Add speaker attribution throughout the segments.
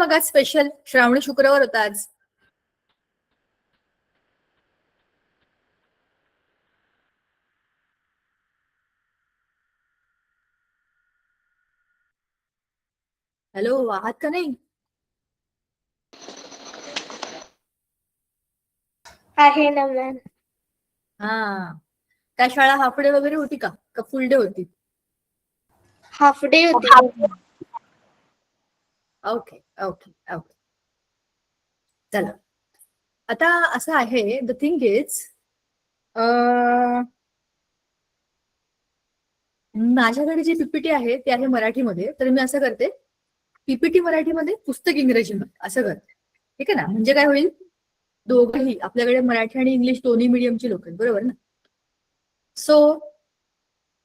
Speaker 1: मग आज स्पेशल श्रावणी शुक्रवार होता आज. हॅलो, आहात का नाही?
Speaker 2: आहे ना मॅम.
Speaker 1: हा, काय शाळा हाफ डे वगैरे होती का फुल डे होती?
Speaker 2: हाफ डे होती.
Speaker 1: Okay okay okay. चला, आता असं आहे, द थिंग इज माझ्याकडे जी पीपीटी आहे ती आहे मराठीमध्ये. तर मी असं करते, पीपीटी मराठीमध्ये, पुस्तक इंग्रजीमध्ये असं करते. ठीक आहे ना? म्हणजे काय होईल, दोघंही आपल्याकडे मराठी आणि इंग्लिश दोन्ही मीडियमची लोक आहेत, बरोबर ना? सो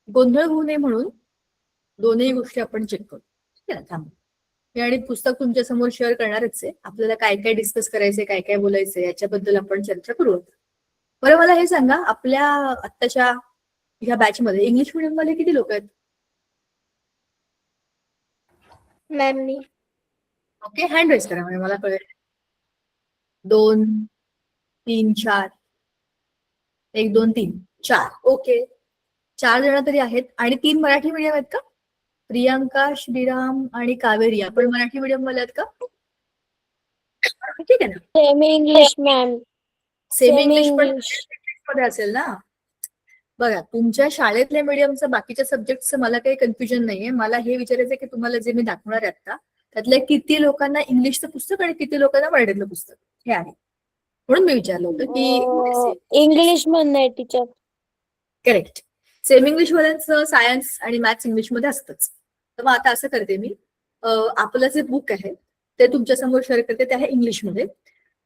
Speaker 1: गोंधळ होऊ नये म्हणून दोन्ही गोष्टी आपण चेक करू. ठीक आहे ना? थांबा, मी आणि पुस्तक तुमच्या समोर शेअर करणारच आहे. आपल्याला काय काय डिस्कस करायचंय, काय काय बोलायचंय याच्याबद्दल आपण चर्चा करू. बरं, मला हे सांगा, आपल्या आत्ताच्या ह्या बॅच मध्ये इंग्लिश मिडियम वाले किती लोक आहेत?
Speaker 2: मॅम मी.
Speaker 1: ओके, हँड रेस करा, म्हणजे मला कळेल. 2 3 4, 1 2 3 4. ओके, 4 जण तरी आहेत. आणि 3 मराठी मीडियम आहेत का? प्रियांका, श्रीराम आणि कावेरी, आपण मराठी मीडियम वाले आहेत का? ठीक आहे ना?
Speaker 2: Semi English ma'am.
Speaker 1: Semi English पण मध्ये असेल ना? बघा, तुमच्या शाळेतल्या मीडियमचं बाकीच्या सब्जेक्टचं मला काही कन्फ्युजन नाहीये. मला हे विचारायचं की तुम्हाला जे मी दाखवणार आहे आता, त्यातल्या किती लोकांना इंग्लिशचं पुस्तक आणि किती लोकांना मराठीतलं पुस्तक हे आहे. म्हणून मी विचारलं होतं की
Speaker 2: इंग्लिश मध्ये टीचर.
Speaker 1: करेक्ट. सेमी इंग्लिश वाल्यांचं सायन्स आणि मॅथ्स इंग्लिशमध्ये असतंच. तर मग आता असं करते मी, आपलं जे बुक आहे ते तुमच्या समोर शेअर करते, ते आहे इंग्लिशमध्ये.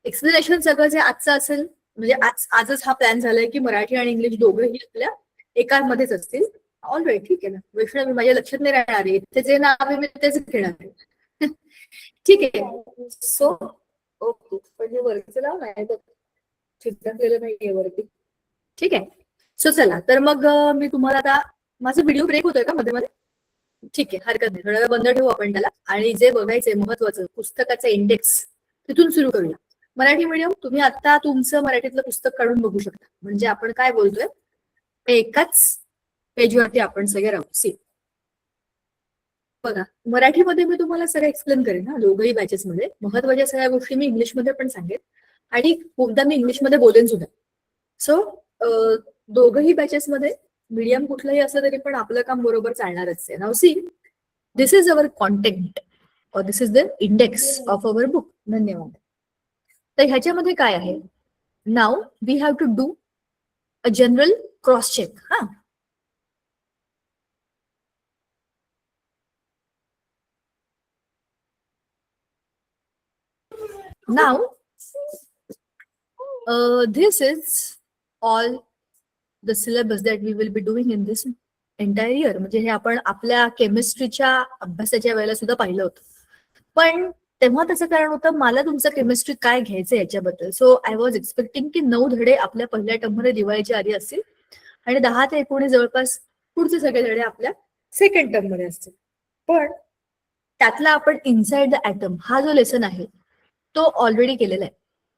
Speaker 1: एक्सप्लेनेशन सगळं जे आजचं असेल, म्हणजे आजच हा प्लॅन झालाय की मराठी आणि इंग्लिश दोघंही आपल्या एकामध्येच असतील. ऑलराईट, ठीक आहे ना? वैष्णवी, माझ्या लक्षात नाही राहणार आहे, ते जे नाव आहे मी तेच घेणार आहे. ठीक आहे. सो ओके, पण हे वरचं नाव नाही चित्रकलेलं नाहीये वरती. ठीक आहे. सो चला, तर मग मी तुम्हाला आता, माझा व्हिडिओ ब्रेक होतोय का मध्ये मध्ये? ठीक आहे, हरकत नाही, थोडा वेळ बंद ठेवू आपण त्याला. आणि जे बघायचंय महत्वाचं, पुस्तकाचं इंडेक्स, तिथून सुरू करूया. मराठी मीडियम, तुम्ही आता तुमचं मराठीतलं पुस्तक काढून बघू शकता. म्हणजे आपण काय बोलतोय एकाच पेजवरती आपण सगळे राहू. सी, बघा, मराठीमध्ये मी तुम्हाला सगळं एक्सप्लेन करेन ना, दोघंही बॅचेस मध्ये. महत्वाच्या सगळ्या गोष्टी मी इंग्लिशमध्ये पण सांगेन आणि खूपदा मी इंग्लिशमध्ये बोलेन सुद्धा. सो दोघंही बॅचेस मध्ये मीडियम कुठलंही असलं तरी पण आपलं काम बरोबर चालणारच आहे. Now see, this is our content और this is the index of our book. धन्यवाद. तर ह्याच्यामध्ये काय आहे, now we have to do a general cross check. हा, now this is all the syllabus that we will be doing in this entire year. म्हणजे हे आपण आपल्या केमिस्ट्रीच्या अभ्यासाच्या वेळेला सुद्धा पाहिलं होतं. पण तेव्हा त्याचं कारण होतं, मला तुमचं केमिस्ट्री काय घ्यायचं याच्याबद्दल. सो आय वॉज एक्सपेक्टिंग की 9 धडे आपल्या पहिल्या टर्ममध्ये दिवाळीच्या आधी असतील आणि 10 ते 19 जवळपास पुढचे सगळे धडे आपल्या सेकंड टर्म मध्ये असतील. पण त्यातला आपण इनसाइड द ॲटम हा जो लेसन आहे तो ऑलरेडी केलेला आहे.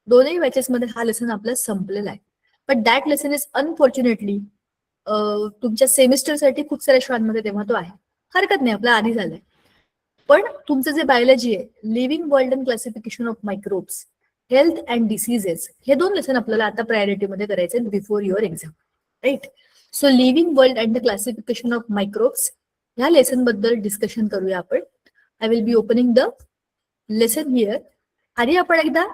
Speaker 1: दोन्ही बॅचेस मध्ये हा लेसन आपला संपलेला आहे. But that lesson is unfortunately तुमच्या सेमिस्टरसाठी खूप साऱ्या शाळांमध्ये तेव्हा तो आहे. हरकत नाही, आपला आधी झालाय. पण तुमचं जे बायोलॉजी आहे, living world and classification of microbes, health and diseases, हे 2 लेसन आपल्याला आता प्रायोरिटीमध्ये करायचे before your exam, right? So living world and the classification of microbes ह्या लेसन बद्दल डिस्कशन करूया आपण. I will be opening the lesson here. आधी आपण एकदा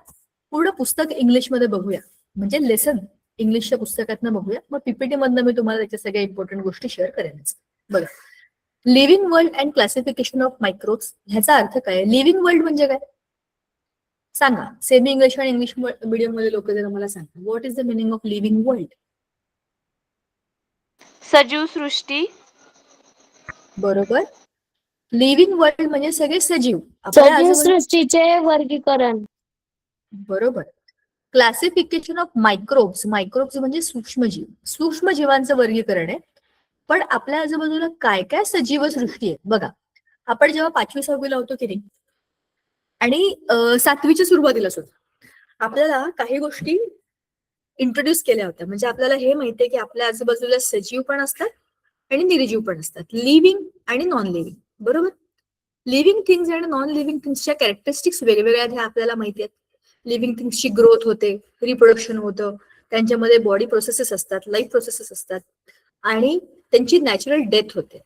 Speaker 1: पूर्ण पुस्तक इंग्लिशमध्ये बघूया, म्हणजे लेसन इंग्लिशच्या पुस्तकातनं बघूया. मग पीपीटी मधनं मी तुम्हाला त्याच्या सगळ्या इम्पॉर्टंट गोष्टी शेअर करेनच. बघा, living world and classification of microbes ह्याचा अर्थ काय? लिव्हिंग वर्ल्ड म्हणजे काय सांगा? सेमी इंग्लिश आणि इंग्लिश मीडियम मध्ये लोक जरा मला सांगा, what is the meaning of living world?
Speaker 3: सजीव सृष्टी.
Speaker 1: बरोबर. लिव्हिंग वर्ल्ड म्हणजे सगळे सजीव,
Speaker 2: सजीव सृष्टीचे वर्गीकरण.
Speaker 1: बरोबर. क्लासिफिकेशन ऑफ मायक्रोब्स, मायक्रोब्स म्हणजे सूक्ष्मजीव, सूक्ष्मजीवांचं वर्गीकरण आहे. पण आपल्या आजूबाजूला काय काय सजीव सृष्टी आहे बघा. आपण जेव्हा 5वी 6वी ला होतो की नाही, आणि 7वीच्या सुरुवातीला सुद्धा आपल्याला काही गोष्टी इंट्रोड्यूस केल्या होत्या. म्हणजे आपल्याला हे माहितीये की आपल्या आजूबाजूला सजीव पण असतात आणि निर्जीव पण असतात, लिव्हिंग आणि नॉन लिव्हिंग. बरोबर? लिव्हिंग थिंग्स आणि नॉन लिव्हिंग थिंग्सच्या कॅरेक्टरिस्टिक्स वेगवेगळ्या आहेत, हे आपल्याला माहिती आहेत. लिव्हिंग थिंग्सची ग्रोथ होते, रिप्रोडक्शन होतं, त्यांच्यामध्ये बॉडी प्रोसेसेस असतात, लाईफ प्रोसेसेस असतात आणि त्यांची नॅचरल डेथ होते.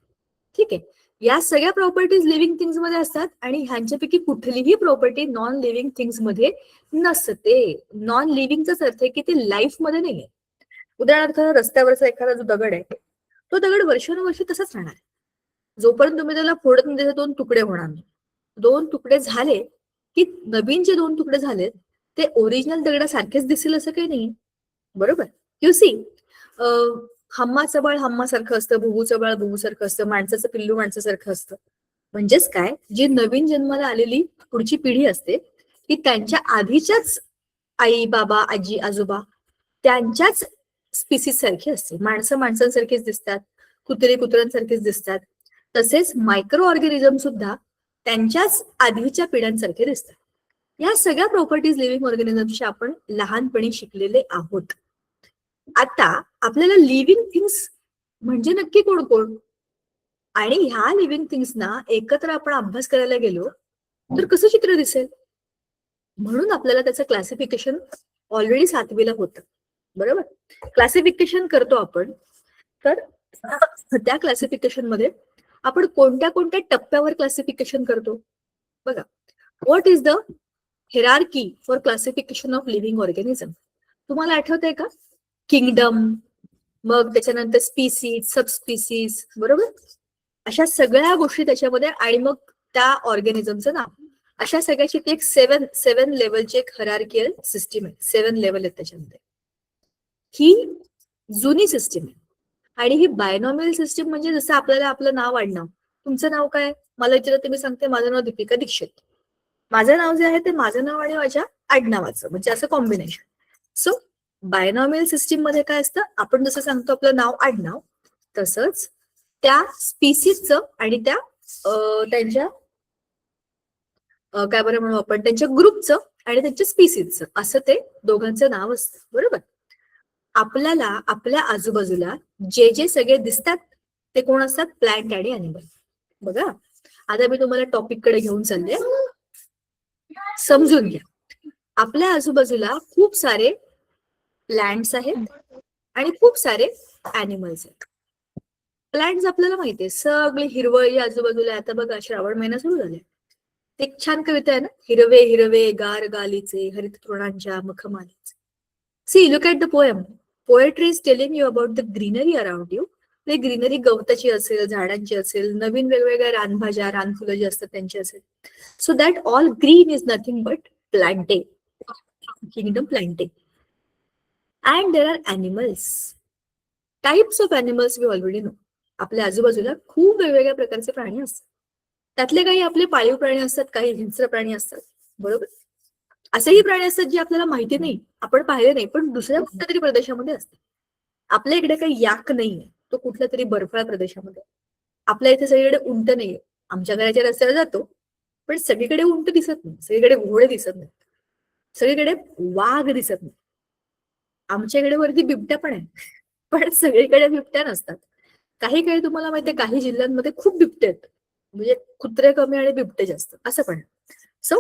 Speaker 1: ठीक आहे. या सगळ्या प्रॉपर्टीज लिव्हिंग थिंग्स मध्ये असतात आणि ह्यांच्यापैकी कुठलीही प्रॉपर्टी नॉन लिव्हिंग थिंग्स मध्ये नसते. नॉन लिव्हिंगचाच अर्थ आहे की ते लाईफ मध्ये नाहीये. उदाहरणार्थ रस्त्यावरचा एखादा जो दगड आहे तो दगड वर्षानुवर्षे तसाच राहणार आहे. जोपर्यंत तुम्ही त्याला फोडत नाही त्याचे 2 तुकडे होणार नाही. 2 तुकडे झाले की नवीन जे 2 तुकडे झालेत ते ओरिजिनल दगडासारखेच दिसेल असं काही नाही. बरोबर? यू सी, हम्माचं बाळ हम्मासारखं असतं, भुबूचं बाळ भुबूसारखं असतं, माणसाचं पिल्लू माणसासारखं असतं. म्हणजेच काय, जी नवीन जन्माला आलेली पुढची पिढी असते ती त्यांच्या आधीच्याच आई बाबा आजी आजोबा त्यांच्याच स्पिसीस सारखी असते. माणसं माणसांसारखीच दिसतात, कुत्रे कुत्र्यांसारखेच दिसतात. तसेच मायक्रो ऑर्गॅनिझम सुद्धा त्यांच्याच आधीच्या पिढ्यांसारखे दिसतात. या सगळ्या प्रॉपर्टीज लिव्हिंग ऑर्गॅनिझमच्या आपण लहानपणी शिकलेले आहोत. आता आपल्याला लिव्हिंग थिंग्स म्हणजे नक्की कोण कोण आणि ह्या लिव्हिंग थिंग्सना एकत्र आपण अभ्यास करायला गेलो तर कसं चित्र दिसेल. म्हणून आपल्याला त्याचं क्लासिफिकेशन ऑलरेडी 7वीला होतं. बरोबर? क्लासिफिकेशन करतो आपण, तर त्या क्लासिफिकेशन मध्ये आपण कोणत्या कोणत्या टप्प्यावर क्लासिफिकेशन करतो बघा. What is the hierarchy for classification of living organism? तुम्हाला आठवतंय का? किंगडम, मग त्याच्यानंतर स्पीसीज, सबस्पीसीज, बरोबर? अशा सगळ्या गोष्टी त्याच्यामध्ये आणि मग त्या ऑर्गॅनिझमचं नाव. अशा सगळ्याची ती एक 7 लेवलची एक हरार्कियल सिस्टीम आहे. 7 लेवल आहेत त्याच्यामध्ये. ही जुनी सिस्टीम आहे आणि ही बायनॉमियल सिस्टीम म्हणजे जसं आपल्याला आपलं नाव आडनाव. तुमचं नाव काय? मला विचारलं तर मी सांगते माझं नाव दीपिका दीक्षित. माझं नाव जे आहे ते माझं नाव आणि माझ्या आडनावाचं म्हणजे असं कॉम्बिनेशन. सो बायनॉमियल सिस्टीम मध्ये काय असतं, आपण जसं सांगतो आपलं नाव आडनाव तसंच त्या स्पीसीजचं आणि त्या त्यांच्या काय बरं म्हणू आपण त्यांच्या ग्रुपचं आणि त्यांच्या स्पीसीजचं असं ते दोघांचं नाव असतं. बरोबर? आपल्याला आपल्या आजूबाजूला जे जे सगळे दिसतात ते कोण असतात? प्लांट आणि अॅनिमल. बघा आता मी तुम्हाला टॉपिक कडे घेऊन चालले, समजून घ्या. आपल्या आजूबाजूला खूप सारे प्लांट्स आहेत आणि खूप सारे अॅनिमल्स आहेत. प्लांट्स आपल्याला माहितीये सगळे हिरवळी आजूबाजूला. आता बघा श्रावण महिना सुरू झाले, एक छान कविता आहे ना, हिरवे हिरवे गार गालीचे हरित तृणांच्या मखमालीचे. See look at the poem. Poetry is telling you about the greenery around you. ते ग्रीनरी गवताची असेल, झाडांची असेल, नवीन वेगवेगळ्या रानभाज्या रानफुलं जी असतात त्यांची असेल. So that all green is nothing but plantae, kingdom plantae. And there are animals, types of animals we already know. आपल्या आजूबाजूला खूप वेगवेगळ्या प्रकारचे प्राणी असतात. त्यातले काही आपले पाळीव प्राणी असतात, काही हिंस्र प्राणी असतात. बरोबर? असेही प्राणी असतात जे आपल्याला माहिती नाही, आपण पाहिले नाही, पण दुसऱ्या कुठल्या तरी प्रदेशामध्ये असतात. आपल्या इकडे काही याक नाहीये, तो कुठल्या तरी बर्फाळ प्रदेशामध्ये. आपल्या इथे सगळीकडे उंट नाहीये. आमच्या घराच्या रस्त्यावर जातो पण सगळीकडे उंट दिसत नाही, सगळीकडे घोडे दिसत नाही, सगळीकडे वाघ दिसत नाही. आमच्याकडे वरती बिबट्या पण आहे पण सगळीकडे बिबट्या नसतात. काही काही तुम्हाला माहितीये काही जिल्ह्यांमध्ये खूप बिबटे आहेत, म्हणजे कुत्रे कमी आणि बिबटे जास्त असं पण. सो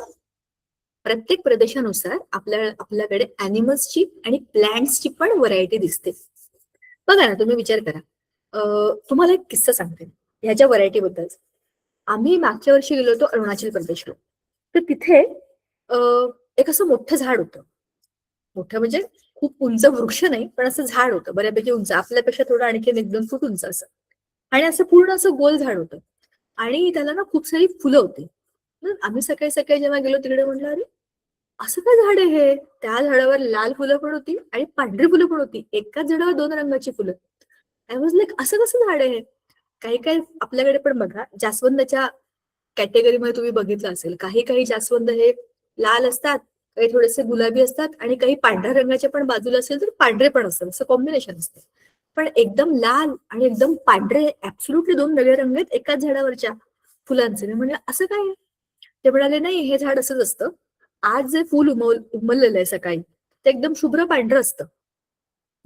Speaker 1: प्रत्येक प्रदेशानुसार आपल्याकडे अॅनिमल्सची आणि प्लांट्सची पण व्हरायटी दिसते. बघा ना, तुम्ही विचार करा. तुम्हाला एक किस्सा सांगते ह्याच्या व्हरायटी बद्दल. आम्ही मागच्या वर्षी गेलो होतो अरुणाचल प्रदेशला. तर तिथे एक असं मोठं झाड होतं. मोठं म्हणजे खूप उंच वृक्ष नाही पण असं झाड होतं बऱ्यापैकी उंच, आपल्यापेक्षा थोडं आणखी 1-2 फूट उंच असं. आणि असं पूर्ण असं गोल झाड होतं आणि त्याला ना खूप सारी फुलं होती. आम्ही सकाळी सकाळी जेव्हा गेलो तिकडे म्हटलं अरे असं काय झाड आहे हे. त्या झाडावर लाल फुलं पण होती आणि पांढरी फुलं पण होती. एकाच झाडावर 2 रंगाची फुलं. आय वॉज लाईक असं कसं झाड आहे. काही काही आपल्याकडे पण बघा जास्वंदाच्या कॅटेगरीमध्ये तुम्ही बघितलं असेल, काही काही जास्वंद हे लाल असतात, काही थोडेसे गुलाबी असतात आणि काही पांढऱ्या रंगाचे पण बाजूला असेल तर पांढरे पण असतात, असं कॉम्बिनेशन असते. पण एकदम लाल आणि एकदम पांढरे ऍब्सोल्युटली 2 वेगळे रंग आहेत एकाच झाडावरच्या फुलांचे. मी म्हणलं असं काय. ते म्हणाले नाही हे झाड असंच असतं. आज जे फुल उमललेलं आहे सकाळी ते एकदम शुभ्र पांढरं असतं.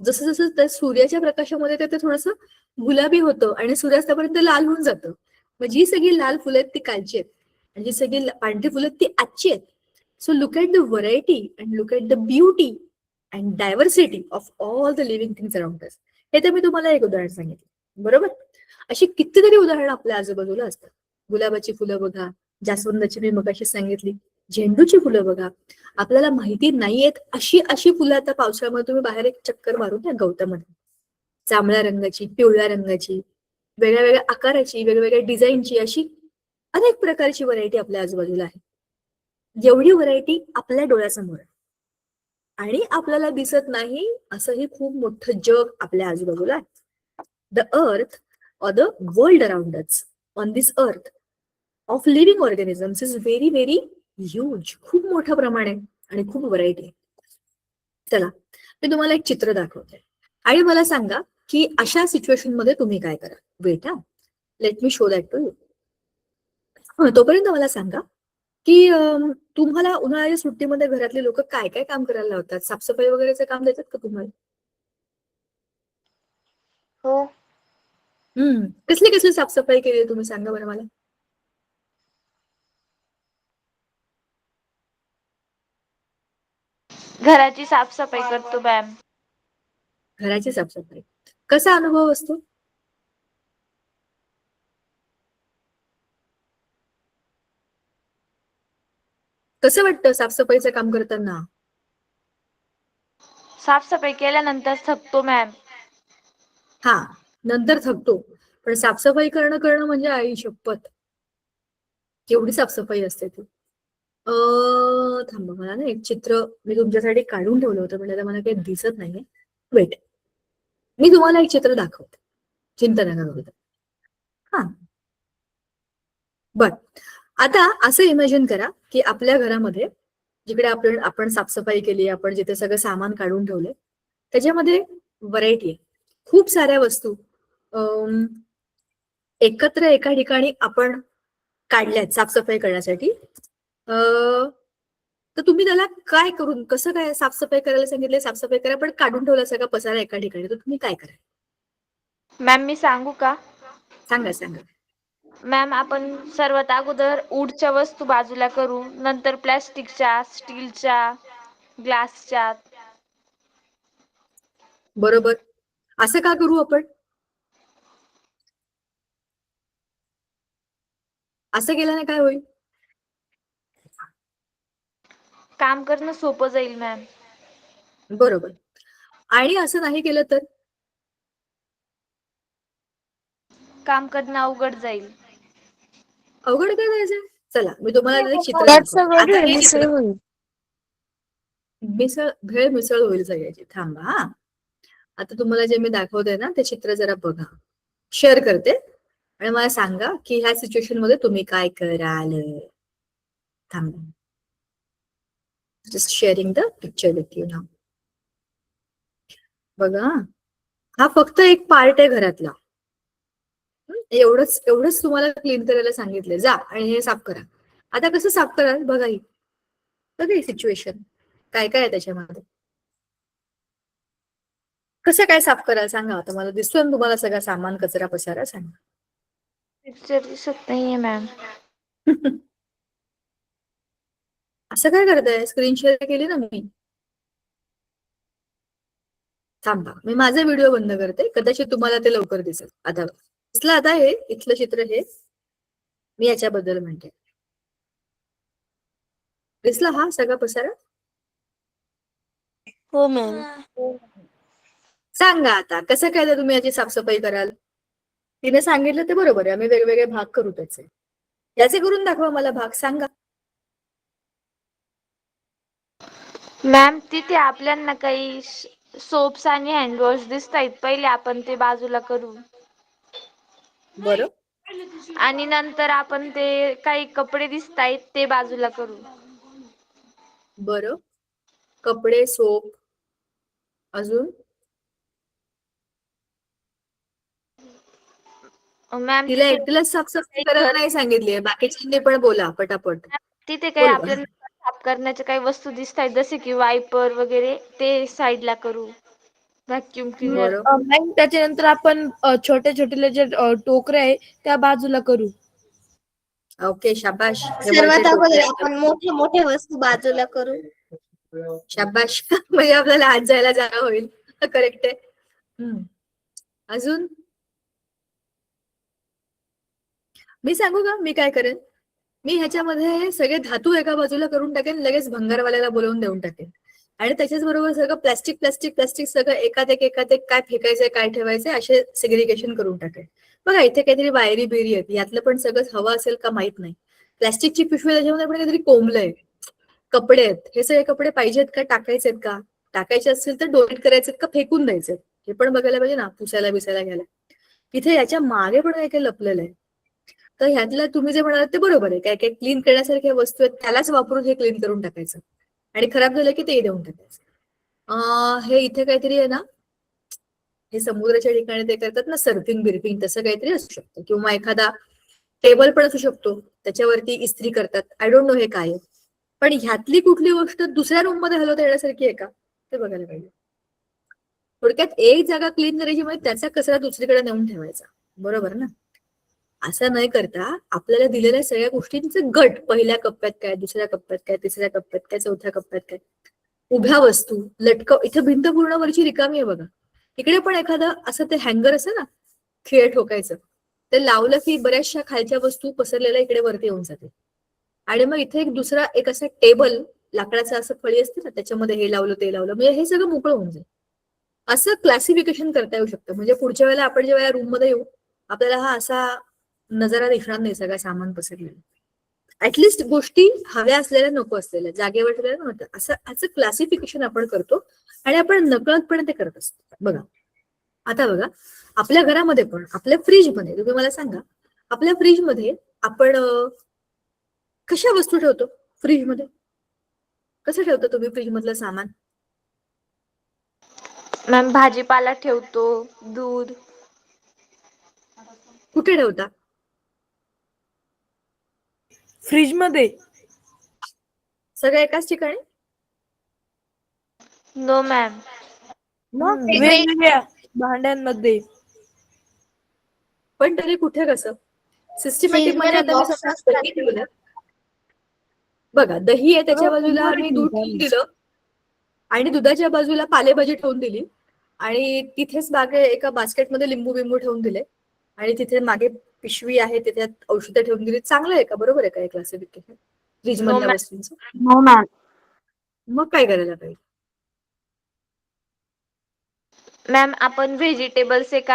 Speaker 1: जसं जसं त्या सूर्याच्या प्रकाशामध्ये ते थोडंसं गुलाबी होतं आणि सूर्यास्तापर्यंत लाल होऊन जातं. मग जी सगळी लाल फुलं आहेत ती कालची आहेत आणि जी सगळी पांढरी फुलं आहेत ती आजची आहेत. So look at the variety and look at the beauty and diversity of all the living things around अस. हे तर मी तुम्हाला एक उदाहरण सांगितलं, बरोबर? अशी कितीतरी उदाहरणं आपल्या आजूबाजूला असतात. गुलाबाची फुलं बघा, जास्वंदाची मी मगाशी सांगितली, झेंडूची फुलं बघा. आपल्याला माहिती नाहीयेत अशी अशी फुलं आता पावसाळ्यामध्ये तुम्ही बाहेर एक चक्कर मारून या गवतामध्ये. जांभळ्या रंगाची, पिवळ्या रंगाची, वेगळ्या वेगळ्या आकाराची, वेगवेगळ्या डिझाईनची, अशी अनेक प्रकारची व्हरायटी आपल्या आजूबाजूला आहे. जेवढी व्हरायटी आपल्या डोळ्यासमोर आहे आणि आपल्याला दिसत नाही असंही खूप मोठं जग आपल्या आजूबाजूला आहे. The earth or the world around us on this earth of living organisms is very very huge. खूप मोठं प्रमाण आहे आणि खूप व्हरायटी आहे. चला मी तुम्हाला एक चित्र दाखवते आणि मला सांगा की अशा सिच्युएशन मध्ये तुम्ही काय करा. वेट हा, let me show that to you. तोपर्यंत मला सांगा की तुम्हाला उन्हाळ्याच्या सुट्टीमध्ये घरातले लोक काय काय काम करायला लावतात? साफसफाई वगैरेचं काम देतात का तुम्हाला?
Speaker 2: हो.
Speaker 1: कसली कसली साफसफाई केली तुम्ही सांगा बरं मला.
Speaker 2: घराची साफसफाई करतो मॅम.
Speaker 1: घराची साफसफाई कसा अनुभव असतो? कसं वाटतं साफसफाईचं काम करताना?
Speaker 2: साफसफाई केल्यानंतर थकतो मॅम.
Speaker 1: हा, नंतर थकतो, पण साफसफाई करणं म्हणजे आई शपथ केवढी साफसफाई असते ती. थांबा, मला ना एक चित्र मी तुमच्यासाठी काढून ठेवलं होतं, म्हणजे आता मला काही दिसत नाहीये. वेट, मी तुम्हाला एक चित्र दाखवते, चिंता नका करू. हा, बर. आता असं इमॅजिन करा की आपल्या घरामध्ये जिकडे आपण साफसफाई केली, आपण जिथे सगळं सामान काढून ठेवले, त्याच्यामध्ये व्हरायटी आहे, खूप साऱ्या वस्तू एकत्र एका ठिकाणी आपण काढल्यात साफसफाई करण्यासाठी. तर तुम्ही त्याला काय करून कसं काय साफसफाई करायला सांगितले? साफसफाई करा, पण काढून ठेवला सगळा पसारा एका ठिकाणी, तर तुम्ही काय करा?
Speaker 2: मॅम मी सांगू का?
Speaker 1: सांगा सांगा.
Speaker 2: मॅम आपण सर्वात अगोदर वूडच्या वस्तू बाजूला करू, नंतर प्लॅस्टिकच्या, स्टीलच्या, ग्लासच्या.
Speaker 1: बरोबर. असं का करू आपण? असं केल्याने काय होईल?
Speaker 2: काम करणं सोपं जाईल मॅम.
Speaker 1: बरोबर. आणि असं नाही केलं तर?
Speaker 2: काम करणं अवघड जाईल.
Speaker 1: अवघड काय जायचं? चला मी तुम्हाला एक चित्र दाखवते. आता हे चित्र भेळ मिसळ होईल सगळ्याची. थांबा हा, आता तुम्हाला जे मी दाखवते ना ते चित्र जरा बघा, शेअर करते आणि मला सांगा की ह्या सिच्युएशन मध्ये तुम्ही काय कराल. थांबा, just sharing the picture with you now. बघा, हा फक्त एक पार्ट आहे घरातला. एवढंच एवढंच तुम्हाला क्लीन करायला सांगितलंय, जा आणि हे साफ करा. आता कसं साफ कराल बघा, ही बघा ही सिच्युएशन काय काय आहे त्याच्यामध्ये. कसं काय साफ करायला सांगा आता मला. दिसतोय ना तुम्हाला सगळा सामान, कचरा, पसारा? सांगा.
Speaker 2: पिक्चर दिसत नाहीये मॅम.
Speaker 1: असं काय करताय? स्क्रीन शेअर केली ना मी. थांबा, मी माझा व्हिडिओ बंद करते, कदाचित तुम्हाला ते लवकर दिसेल. आता दिसलं? आता हे इथलं चित्र, हे मी याच्याबद्दल म्हणते. दिसला हा सगळा पसारा?
Speaker 2: हो मॅम.
Speaker 1: सांगा आता कसं काय तुम्ही याची साफसफाई कराल? तिने सांगितलं ते बरोबर आहे, आम्ही वेगवेगळे भाग करू त्याचे. याचे करून दाखवा मला भाग, सांगा.
Speaker 2: मॅम तिथे आपल्याला काही सोप्स आणि हँडवॉश दिसत आहेत, पहिले आपण ते बाजूला करू.
Speaker 1: बरं.
Speaker 2: आणि नंतर आपण ते काही कपडे दिसत आहेत ते बाजूला करू.
Speaker 1: बरं, कपडे, सोप, अजून?
Speaker 2: मॅम
Speaker 1: तिला
Speaker 2: तिथे
Speaker 1: एकटीलाच साफसफाई करायला नाही सांगितलीये, बाकीच्यांनी पण बोला पटापट.
Speaker 2: तिथे काही
Speaker 1: बोल
Speaker 2: आपल्याला साफ करण्याच्या काही वस्तू दिसत आहेत जसे की वायपर वगैरे ते साईडला करू. Vacuum cleaner.
Speaker 1: बरं.
Speaker 3: मॅम त्याच्यानंतर आपण छोटे छोटे जे टोकरे आहे त्या बाजूला करू.
Speaker 1: ओके, शाबाश. हे वरचे
Speaker 4: सर्वात अगोदर
Speaker 1: टोकरे.
Speaker 4: आपण मोठ्या मोठ्या वस्तू बाजूला करू.
Speaker 1: शाबाश. म्हणजे आपल्याला आज जायला जागा होईल. करेक्ट आहे. अजून मी सांगू का मी काय करेन? मी ह्याच्यामध्ये सगळे धातू एका बाजूला करून टाकेन, लगेच भंगारवाल्याला बोलवून देऊन टाकेन. आणि त्याच्याच बरोबर सगळं प्लास्टिक प्लास्टिक प्लास्टिक सगळं एकात एक काय फेकायचंय काय ठेवायचंय असे सेग्रिगेशन करून टाकेन. बघा इथे काहीतरी वायरी बिरी आहेत, यातलं पण सगळं हवं असेल का माहित नाही. प्लास्टिकची पिशवी त्याच्यामध्ये पण काहीतरी कोंबलंय. कपडे आहेत, हे सगळे कपडे पाहिजेत का, टाकायचेत का, टाकायचे असतील तर डोनेट करायचेत का फेकून द्यायचे, हे पण बघायला पाहिजे ना, पुसायला बिसायला घ्यायला. इथे याच्या मागे पण काही काही लपलेलं आहे. तर ह्यातलं तुम्ही जे म्हणालात ते बरोबर आहे. काय काय क्लीन करण्यासारख्या वस्तू आहेत त्यालाच वापरून हे क्लीन करून टाकायचं आणि खराब झालं की ते देऊन टाकायचं. हे इथे काहीतरी आहे ना, हे समुद्राच्या ठिकाणी ते करतात ना सर्फिंग बिर्फिंग, तसं काहीतरी असू शकतं. किंवा एखादा टेबल पण असू शकतो, त्याच्यावरती इस्त्री करतात. आय डोंट नो हे काय आहे. पण ह्यातली कुठली गोष्ट दुसऱ्या रूम मध्ये हलवता येण्यासारखी आहे का ते बघायला पाहिजे. थोडक्यात एक जागा क्लीन करायची म्हणजे त्याचा कचरा दुसरीकडे नेऊन ठेवायचा, बरोबर ना? असं नाही करता आपल्याला दिलेल्या सगळ्या गोष्टींचं गट, पहिल्या कप्प्यात काय, दुसऱ्या कप्प्यात काय, तिसऱ्या कप्प्यात काय, चौथ्या कप्प्यात काय, उभ्या वस्तू इथे भिंत पूर्ण वरची रिकामी आहे बघा. इकडे पण एखादं असं ते हँगर असं ना खिळे ठोकायचं, ते लावलं की बऱ्याचशा खालच्या वस्तू पसरलेल्या इकडे वरती येऊन जाते. आणि मग इथे एक दुसरा एक असा टेबल लाकडाचा असं फळी असते ना, त्याच्यामध्ये हे लावलं ते लावलं म्हणजे हे सगळं मोकळं होऊन जाईल. असं क्लासिफिकेशन करता येऊ शकतं. म्हणजे पुढच्या वेळेला आपण जेव्हा या रूम मध्ये येऊ आपल्याला हा असा नजारा दिसणार नाही सगळं सामान पसरलेलं. ऍटलिस्ट गोष्टी हव्या असलेल्या नको असलेल्या जागेवर ठेवलेल्या नव्हत्या, असं क्लासिफिकेशन आपण करतो आणि आपण नकळतपणे ते करत असतो. बघा आता बघा आपल्या घरामध्ये पण आपल्या फ्रीजमध्ये तुम्ही मला सांगा, आपल्या फ्रीजमध्ये आपण कशा वस्तू ठेवतो? फ्रीजमध्ये कसं ठेवतो तुम्ही फ्रीज मधलं सामान?
Speaker 2: मॅम भाजीपाला ठेवतो, दूध.
Speaker 1: कुठे ठेवता?
Speaker 3: फ्रीज मध्ये.
Speaker 1: सगळं एकाच ठिकाणी?
Speaker 2: No ma'am.
Speaker 3: मग वेगवेगळ्या भांड्यांमध्ये.
Speaker 1: पण तरी कुठे कसं सिस्टमॅटिक?
Speaker 4: फ्रीज
Speaker 1: म्हणजे
Speaker 4: मध्ये
Speaker 1: आता मी
Speaker 4: बॉक्स
Speaker 1: समजा
Speaker 4: असतात.
Speaker 1: दही ठेवलं, बघा दही आहे त्याच्या बाजूला मी दूध ठेवून दिलं आणि दुधाच्या बाजूला पालेभाजी ठेवून दिली आणि तिथेच मागे एका बास्केटमध्ये लिंबू बिंबू ठेवून दिले आणि तिथे मागे पिशवी आहे तिथे औषधं ठेवून दिली. चांगलं आहे का? बरोबर आहे का हे क्लासिफिकेशन फ्रीज
Speaker 2: नो
Speaker 1: मधल्या
Speaker 2: मॅम.
Speaker 1: वस्तूंचं?
Speaker 4: हो मॅम.
Speaker 1: मग काय करायला पाहिजे?
Speaker 2: मॅम आपण व्हेजिटेबल्स एक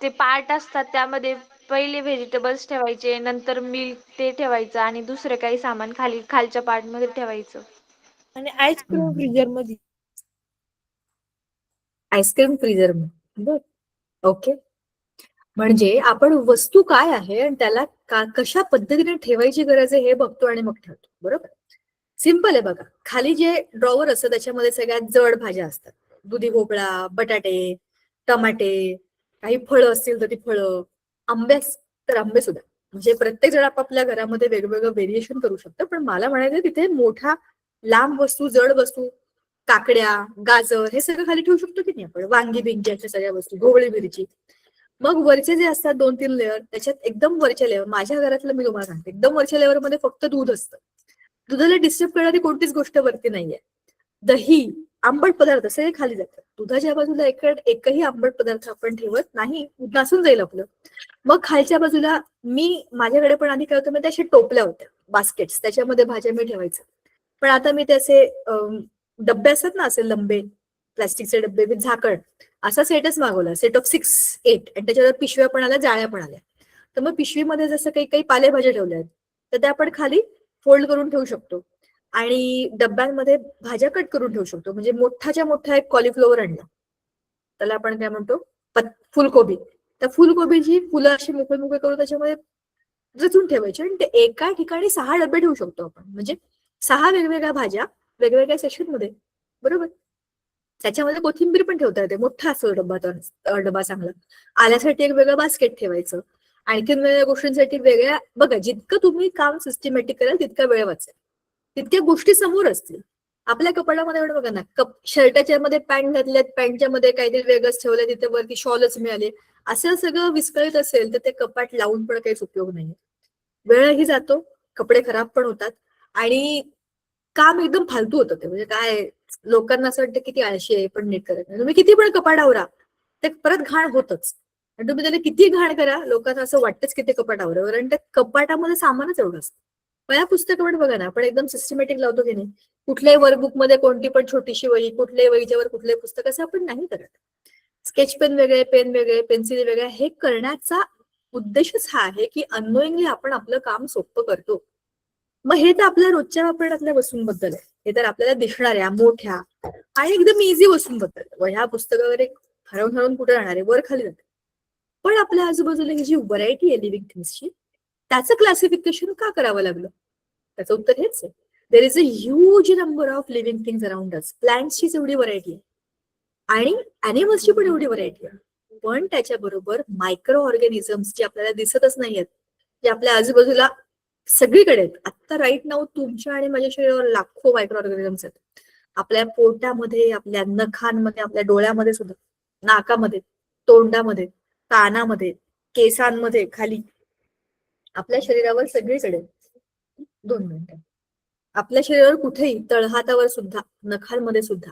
Speaker 2: ते पार्ट असतात त्यामध्ये पहिले व्हेजिटेबल्स ठेवायचे, नंतर मिल्क ते ठेवायचं आणि दुसरे काही सामान खालच्या पार्ट मध्ये ठेवायचं.
Speaker 3: आणि आईस्क्रीम फ्रीजर मध्ये.
Speaker 1: आईस्क्रीम फ्रीजर बर, ओके. म्हणजे आपण वस्तू काय आहे आणि त्याला कशा पद्धतीने ठेवायची गरज आहे हे बघतो आणि मग ठेवतो, बरोबर? सिंपल आहे बघा. खाली जे ड्रॉवर असतं त्याच्यामध्ये सगळ्यात जड भाज्या असतात. दुधी भोपळा, बटाटे, टमाटे, काही फळं असतील तर ती फळं, आंबे तर आंबे सुद्धा. म्हणजे प्रत्येक जण आपापल्या घरामध्ये वेगवेगळं व्हेरिएशन करू शकतं. पण मला म्हणायचं तिथे मोठा लांब वस्तू, जड वस्तू, काकड्या, गाजर हे सगळं खाली ठेवू शकतो की नाही आपण? वांगी बिंगी अशा सगळ्या वस्तू, ढोबळी मिरची. मग वरचे जे असतात 2-3 लेअर, त्याच्यात एकदम वरच्या लेअर, माझ्या घरातलं मी तुम्हाला सांगते, एकदम वरच्या लेअर मध्ये फक्त दूध असतं. दुधाला डिस्टर्ब करणारी कोणतीच गोष्ट वरती नाहीये. दही, आंबट पदार्थ सगळे खाली जातात. दुधाच्या बाजूला एकही आंबट पदार्थ आपण ठेवत नाही, नसून जाईल आपलं. मग खालच्या बाजूला माझ्याकडे पण आधी काय होतं, त्या अशा टोपल्या होत्या, बास्केट्स, त्याच्यामध्ये भाज्या मी ठेवायचं. पण आता मी त्याचे डब्बे असतात ना असे लंबे प्लास्टिकचे डब्बे विथ झाकण, असा सेटच मागवला, सेट ऑफ 6-8, आणि त्याच्यावर पिशव्या पण आल्या, जाळ्या पण आल्या. तर मग पिशवीमध्ये जसं काही काही पालेभाज्या ठेवल्या आहेत तर त्या आपण खाली फोल्ड करून ठेवू शकतो आणि डब्यांमध्ये भाज्या कट करून ठेवू शकतो. म्हणजे मोठाच्या मोठा एक कॉलीफ्लॉवर आणला, त्याला आपण काय म्हणतो, फुलकोबी. त्या फुलकोबीची फुलं अशी मोकळे मोकळे करून त्याच्यामध्ये रचून ठेवायची आणि ते एका ठिकाणी 6 डबे ठेवू शकतो आपण. म्हणजे 6 वेगवेगळ्या भाज्या वेगवेगळ्या सेक्शन मध्ये, बरोबर? त्याच्यामध्ये कोथिंबीर पण ठेवता येते, मोठा असतो डबा चांगला. आल्यासाठी एक वेगळं बास्केट ठेवायचं आणखीन वेगळ्या गोष्टींसाठी वेगळ्या, बघा जितकं तुम्ही काम सिस्टमॅटिक कराल तितका वेळ वाचेल, तितक्या गोष्टी समोर असतील. आपल्या कपाडामध्ये एवढं बघा ना, शर्टाच्या मध्ये पॅन्ट घातल्यात, पॅन्टच्या मध्ये काहीतरी वेगळंच ठेवलंय, तिथे वरती शॉलच मिळाली, असं सगळं विस्कळीत असेल तर ते कपाट लावून पण काहीच उपयोग नाही. वेळही जातो, कपडे खराब पण होतात आणि काम एकदम फालतू होतं. ते म्हणजे काय, लोकांना असं वाटतं किती आळशी आहे पण नीट करत नाही. तुम्ही किती पण कपाट आवरा ते परत घाण होतच, आणि तुम्ही त्याला किती घाण करा लोकांना असं वाटतच की ते कपाट आवरावर, आणि त्या कपाटामध्ये सामानच एवढं असतं. पहिल्या पुस्तकामध्ये बघा ना, आपण एकदम सिस्टमॅटिक लावतो की नाही, कुठल्याही वर्कबुक मध्ये कोणती पण छोटीशी वही, कुठल्याही वहीच्या वर कुठलंही पुस्तक, असं आपण नाही करत. स्केच पेन वेगळे, पेन वेगळे, पेन्सिल वेगळे, हे करण्याचा उद्देशच हा आहे की अननोईंगली आपण आपलं काम सोपं करतो. मग हे तर आपल्या रोजच्या वापरण्यातल्या वस्तूंबद्दल आहे, हे तर आपल्याला दिसणाऱ्या मोठ्या आणि एकदम इझी वस्तूंबद्दल. वह्या पुस्तकं वगैरे हरवून हरवून कुठे राहणार आहे, वर खाली जाते. पण आपल्या आजूबाजूला ही जी व्हरायटी आहे लिव्हिंग थिंग्सची, त्याचं क्लासिफिकेशन का करावं लागलं? त्याचं उत्तर हेच आहे, there is a huge number of living things around us. प्लांट्सची एवढी व्हरायटी आहे आणि अॅनिमल्सची पण एवढी व्हरायटी आहे, पण त्याच्याबरोबर मायक्रो ऑर्गॅनिझम्स जे आपल्याला दिसतच नाहीयेत, जे आपल्या आजूबाजूला सगळीकडे आहेत. आता राईट नाऊ तुमच्या आणि माझ्या शरीरावर लाखो मायक्रो ऑर्गॅनिझम्स आहेत. आपल्या पोटामध्ये, आपल्या नखांमध्ये, आपल्या डोळ्यामध्ये सुद्धा, नाकामध्ये, तोंडामध्ये, कानामध्ये, केसांमध्ये, खाली, आपल्या शरीरावर सगळीकडे. 2 मिनिटं. आपल्या शरीरावर कुठेही, तळहातावर सुद्धा, नखांमध्ये सुद्धा,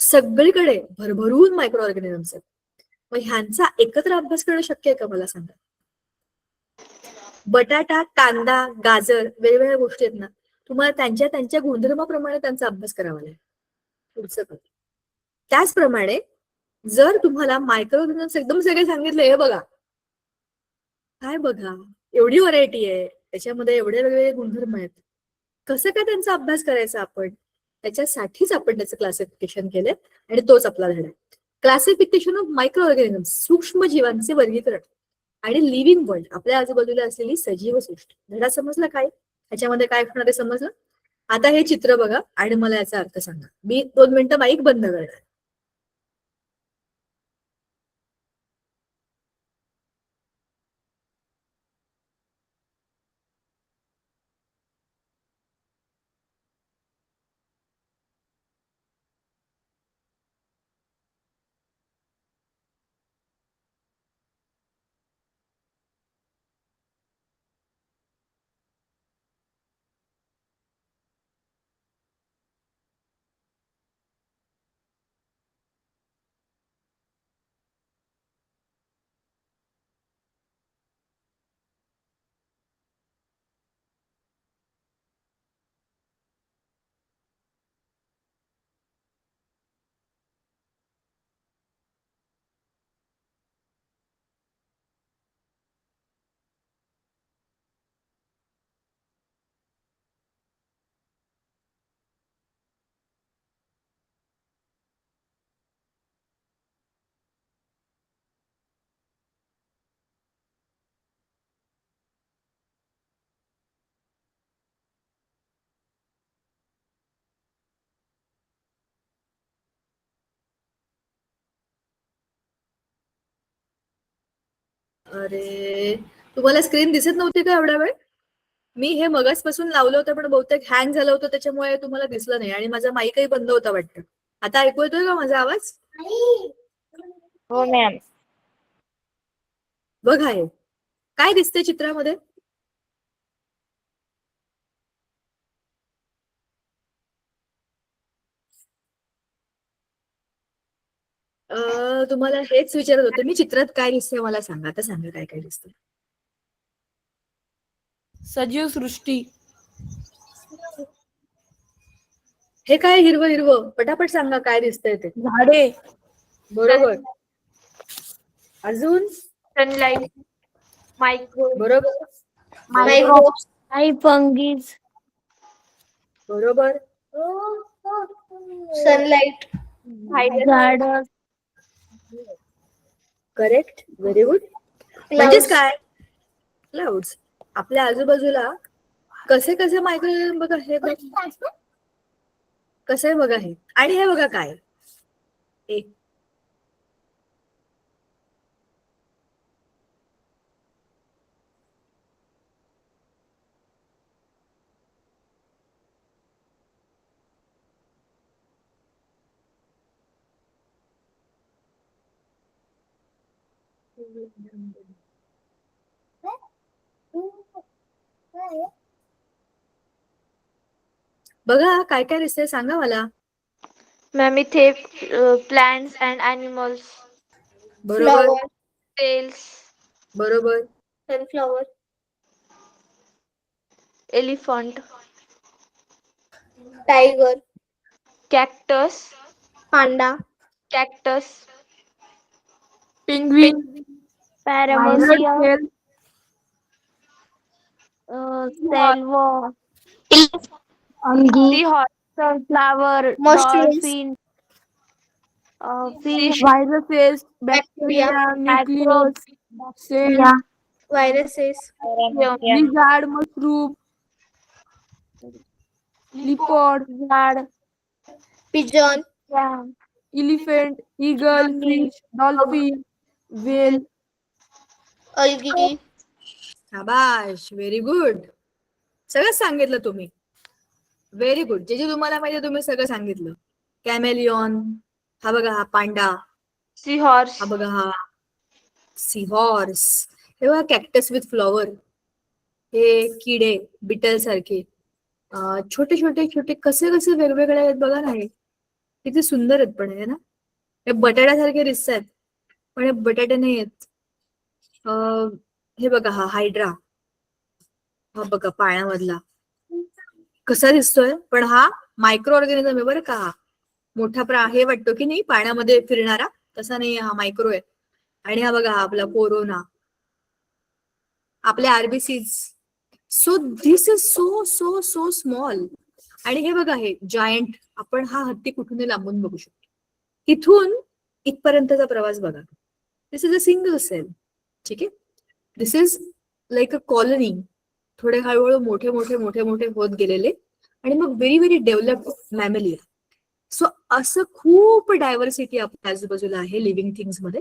Speaker 1: सगळीकडे भरभरून मायक्रो ऑर्गॅनिझम्स आहेत. मग ह्यांचा एकत्र अभ्यास करणं शक्य आहे का, मला सांगा? बटाटा, कांदा, गाजर, वेगवेगळ्या गोष्टी आहेत ना, तुम्हाला त्यांच्या त्यांच्या गुणधर्माप्रमाणे त्यांचा अभ्यास करावा लागेल. पुढचं पद. त्याचप्रमाणे जर तुम्हाला मायक्रो ऑर्गॅनिझम्स एकदम सगळे सांगितले, हे बघा, काय बघा, एवढी व्हरायटी आहे, त्याच्यामध्ये एवढे वेगवेगळे गुणधर्म आहेत, कसं काय त्यांचा अभ्यास करायचा आपण? त्याच्यासाठीच आपण त्याचं क्लासिफिकेशन केलंय आणि तोच आपला धडा आहे. क्लासिफिकेशन ऑफ मायक्रो ऑर्गॅनिझम्स, सूक्ष्म जीवांचे वर्गीकरण आणि लिव्हिंग वर्ल्ड, आपल्या आजूबाजूला असलेली सजीव सृष्टी. धडा समजला काय? ह्याच्यामध्ये काय असणार आहे समजलं? आता हे चित्र बघा आणि मला याचा अर्थ सांगा. मी 2 मिनिटं माईक बंद करणार. अरे, तुम्हाला स्क्रीन दिसत नव्हती का एवढा वेळ? मी हे मगासपासून लावलं होतं, पण बहुतेक हँग झालं होतं, त्याच्यामुळे तुम्हाला दिसलं नाही, आणि माझा माईकही बंद होता वाटतं. आता ऐकू येतोय का माझा आवाज?
Speaker 2: हो मॅम.
Speaker 1: बघा हे काय दिसतंय चित्रामध्ये? तुम्हाला हेच विचारत होते मी, चित्रात काय दिसतंय मला सांगा. आता सांगा काय काय दिसतंय.
Speaker 3: सजीव सृष्टी.
Speaker 1: हे काय हिरवं हिरवं, पटापट सांगा काय दिसतंय ते.
Speaker 3: झाडे.
Speaker 1: बरोबर. अजून?
Speaker 2: सनलाईट, मायक्रो
Speaker 1: बरोबर.
Speaker 4: मायक्रोब्स.
Speaker 3: काही फंगीज.
Speaker 1: बरोबर.
Speaker 4: सनलाइट.
Speaker 2: व्हायरस,
Speaker 3: झाड.
Speaker 1: Correct, very good. म्हणजेच काय? क्लाउड्स. आपल्या आजूबाजूला कसे कसे मायक्रो, बघा हे बघ, कसं आहे बघा हे, आणि हे बघा काय, बघा काय काय दिसतंय सांगा मला.
Speaker 2: मॅम इथे प्लांट्स अँड ॲनिमल्स,
Speaker 1: बरोबर,
Speaker 4: फ्लॉवर,
Speaker 2: सेल्स,
Speaker 1: बरोबर,
Speaker 4: sunflower,
Speaker 2: elephant,
Speaker 4: tiger,
Speaker 2: cactus,
Speaker 4: panda,
Speaker 2: cactus,
Speaker 3: penguin,
Speaker 4: paramecia,
Speaker 3: violet
Speaker 4: सेल्वा,
Speaker 2: sea horse,
Speaker 3: sunflower,
Speaker 4: mushrooms,
Speaker 3: dolphin,
Speaker 2: fish,
Speaker 3: viruses,
Speaker 4: bacteria,
Speaker 3: bacteria,
Speaker 2: microbe,
Speaker 3: nucleus, cell,
Speaker 4: viruses,
Speaker 3: lizard, mushroom, लिपॉड,
Speaker 2: झाड,
Speaker 4: pigeon,
Speaker 3: elephant, eagle, fish, dolphin, whale,
Speaker 4: algae,
Speaker 1: शाबाश, very good. सगळं सांगितलं तुम्ही. Very good. जे जे तुम्हाला माहिती तुम्ही सगळं सांगितलं. कॅमेलियॉन, हा बघा हा पांडा,
Speaker 2: सी हॉर्स,
Speaker 1: हा बघा हा सी हॉर्स, हे बघा कॅक्टस विथ फ्लॉवर, हे किडे बिटल सारखे, छोटे छोटे छोटे कसे कसे वेगवेगळे आहेत बघा ना. हे किती सुंदर आहेत पण, हे ना, हे बटाट्यासारखे दिसत आहेत पण हे बटाटे नाही आहेत. हे बघा हा हायड्रा, हा बघा पाण्यामधला कसा दिसतोय, पण हा मायक्रो ऑर्गॅनिझम आहे बरं का. हा मोठा हे वाटतो की नाही पाण्यामध्ये फिरणारा, तसा नाही, हा मायक्रो आहे. आणि हा बघा हा आपला कोरोना, आपले RBCs. So this is so so so small. आणि हे बघा हे जायंट, आपण हा हत्ती कुठून लांबून बघू शकतो. तिथून इथपर्यंतचा प्रवास बघा. दिस इज अ सिंगल सेल. ठीक आहे. दिस इज लाईक अ कॉलनी. थोडे हळूहळू मोठे मोठे मोठे मोठे होत गेलेले आणि मग very very developed mammalia. So असं खूप डायव्हर्सिटी आपल्या आजूबाजूला आहे लिव्हिंग थिंग्स मध्ये,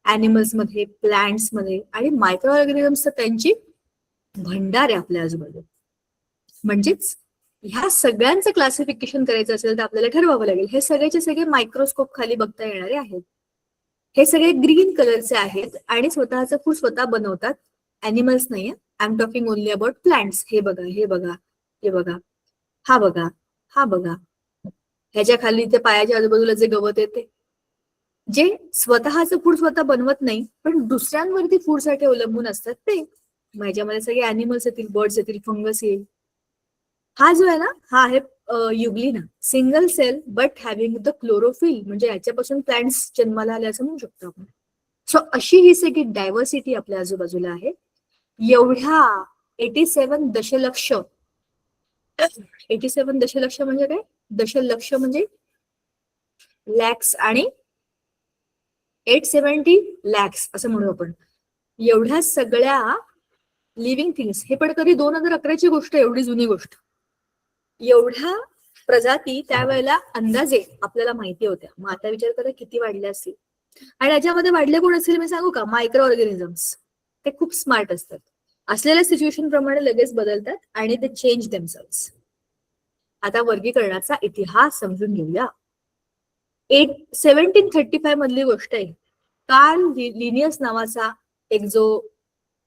Speaker 1: ऍनिमल्स मध्ये, प्लांट्स मध्ये, आणि मायक्रो ऑर्गॅनिझम्स त्यांची भंडार आहे आपल्या आजूबाजूला. म्हणजेच ह्या सगळ्यांचं क्लासिफिकेशन करायचं असेल तर आपल्याला ठरवावं लागेल. हे सगळ्याचे सगळे मायक्रोस्कोप खाली बघता येणारे आहेत. हे सगळे ग्रीन कलरचे आहेत आणि स्वतःचं फूड स्वतः बनवतात. ऍनिमल्स नाहीये. I am talking only about plants. हे बघा, हे बघा, हे बघा, हा बघा, हा बघा. ह्याच्या खाली ते पायाच्या आजूबाजूला जे गवत येते, जे स्वतःचं फूड स्वतः बनवत नाही पण दुसऱ्यांवरती फूडसाठी अवलंबून असतात ते. ह्याच्यामध्ये सगळे ऍनिमल्स येतील, बर्ड्स येतील, फंगस येईल. हा जो आहे ना, हा आहे euglena, single cell but having the chlorophyll. म्हणजे याच्यापासून प्लांट्स जन्माला आले असं म्हणू शकतो आपण. सो अशी ही सगळी डायव्हर्सिटी आपल्या आजूबाजूला आहे. एवढ्या 87 दशलक्ष, 87 दशलक्ष म्हणजे काय, दशलक्ष म्हणजे लॅक्स आणि 870 लॅक्स असं म्हणू आपण. एवढ्या सगळ्या लिव्हिंग थिंग्स, हे पण कधी 2011ची गोष्ट, एवढी जुनी गोष्ट. एवढ्या प्रजाती त्यावेळेला अंदाजे आपल्याला माहिती होत्या. मग आता विचार करा किती वाढल्या असतील. आणि याच्यामध्ये वाढले कोण असतील मी सांगू का, मायक्रो ऑर्गॅनिझम्स. ते खूप स्मार्ट असतात, असलेल्या सिच्युएशन प्रमाणे लगेच बदलतात आणि ते चेंज देमसेल्व्स. आता वर्गीकरणाचा इतिहास समजून घेऊया. 1735 मधली गोष्ट आहे. कार्ल लिनियस नावाचा एक जो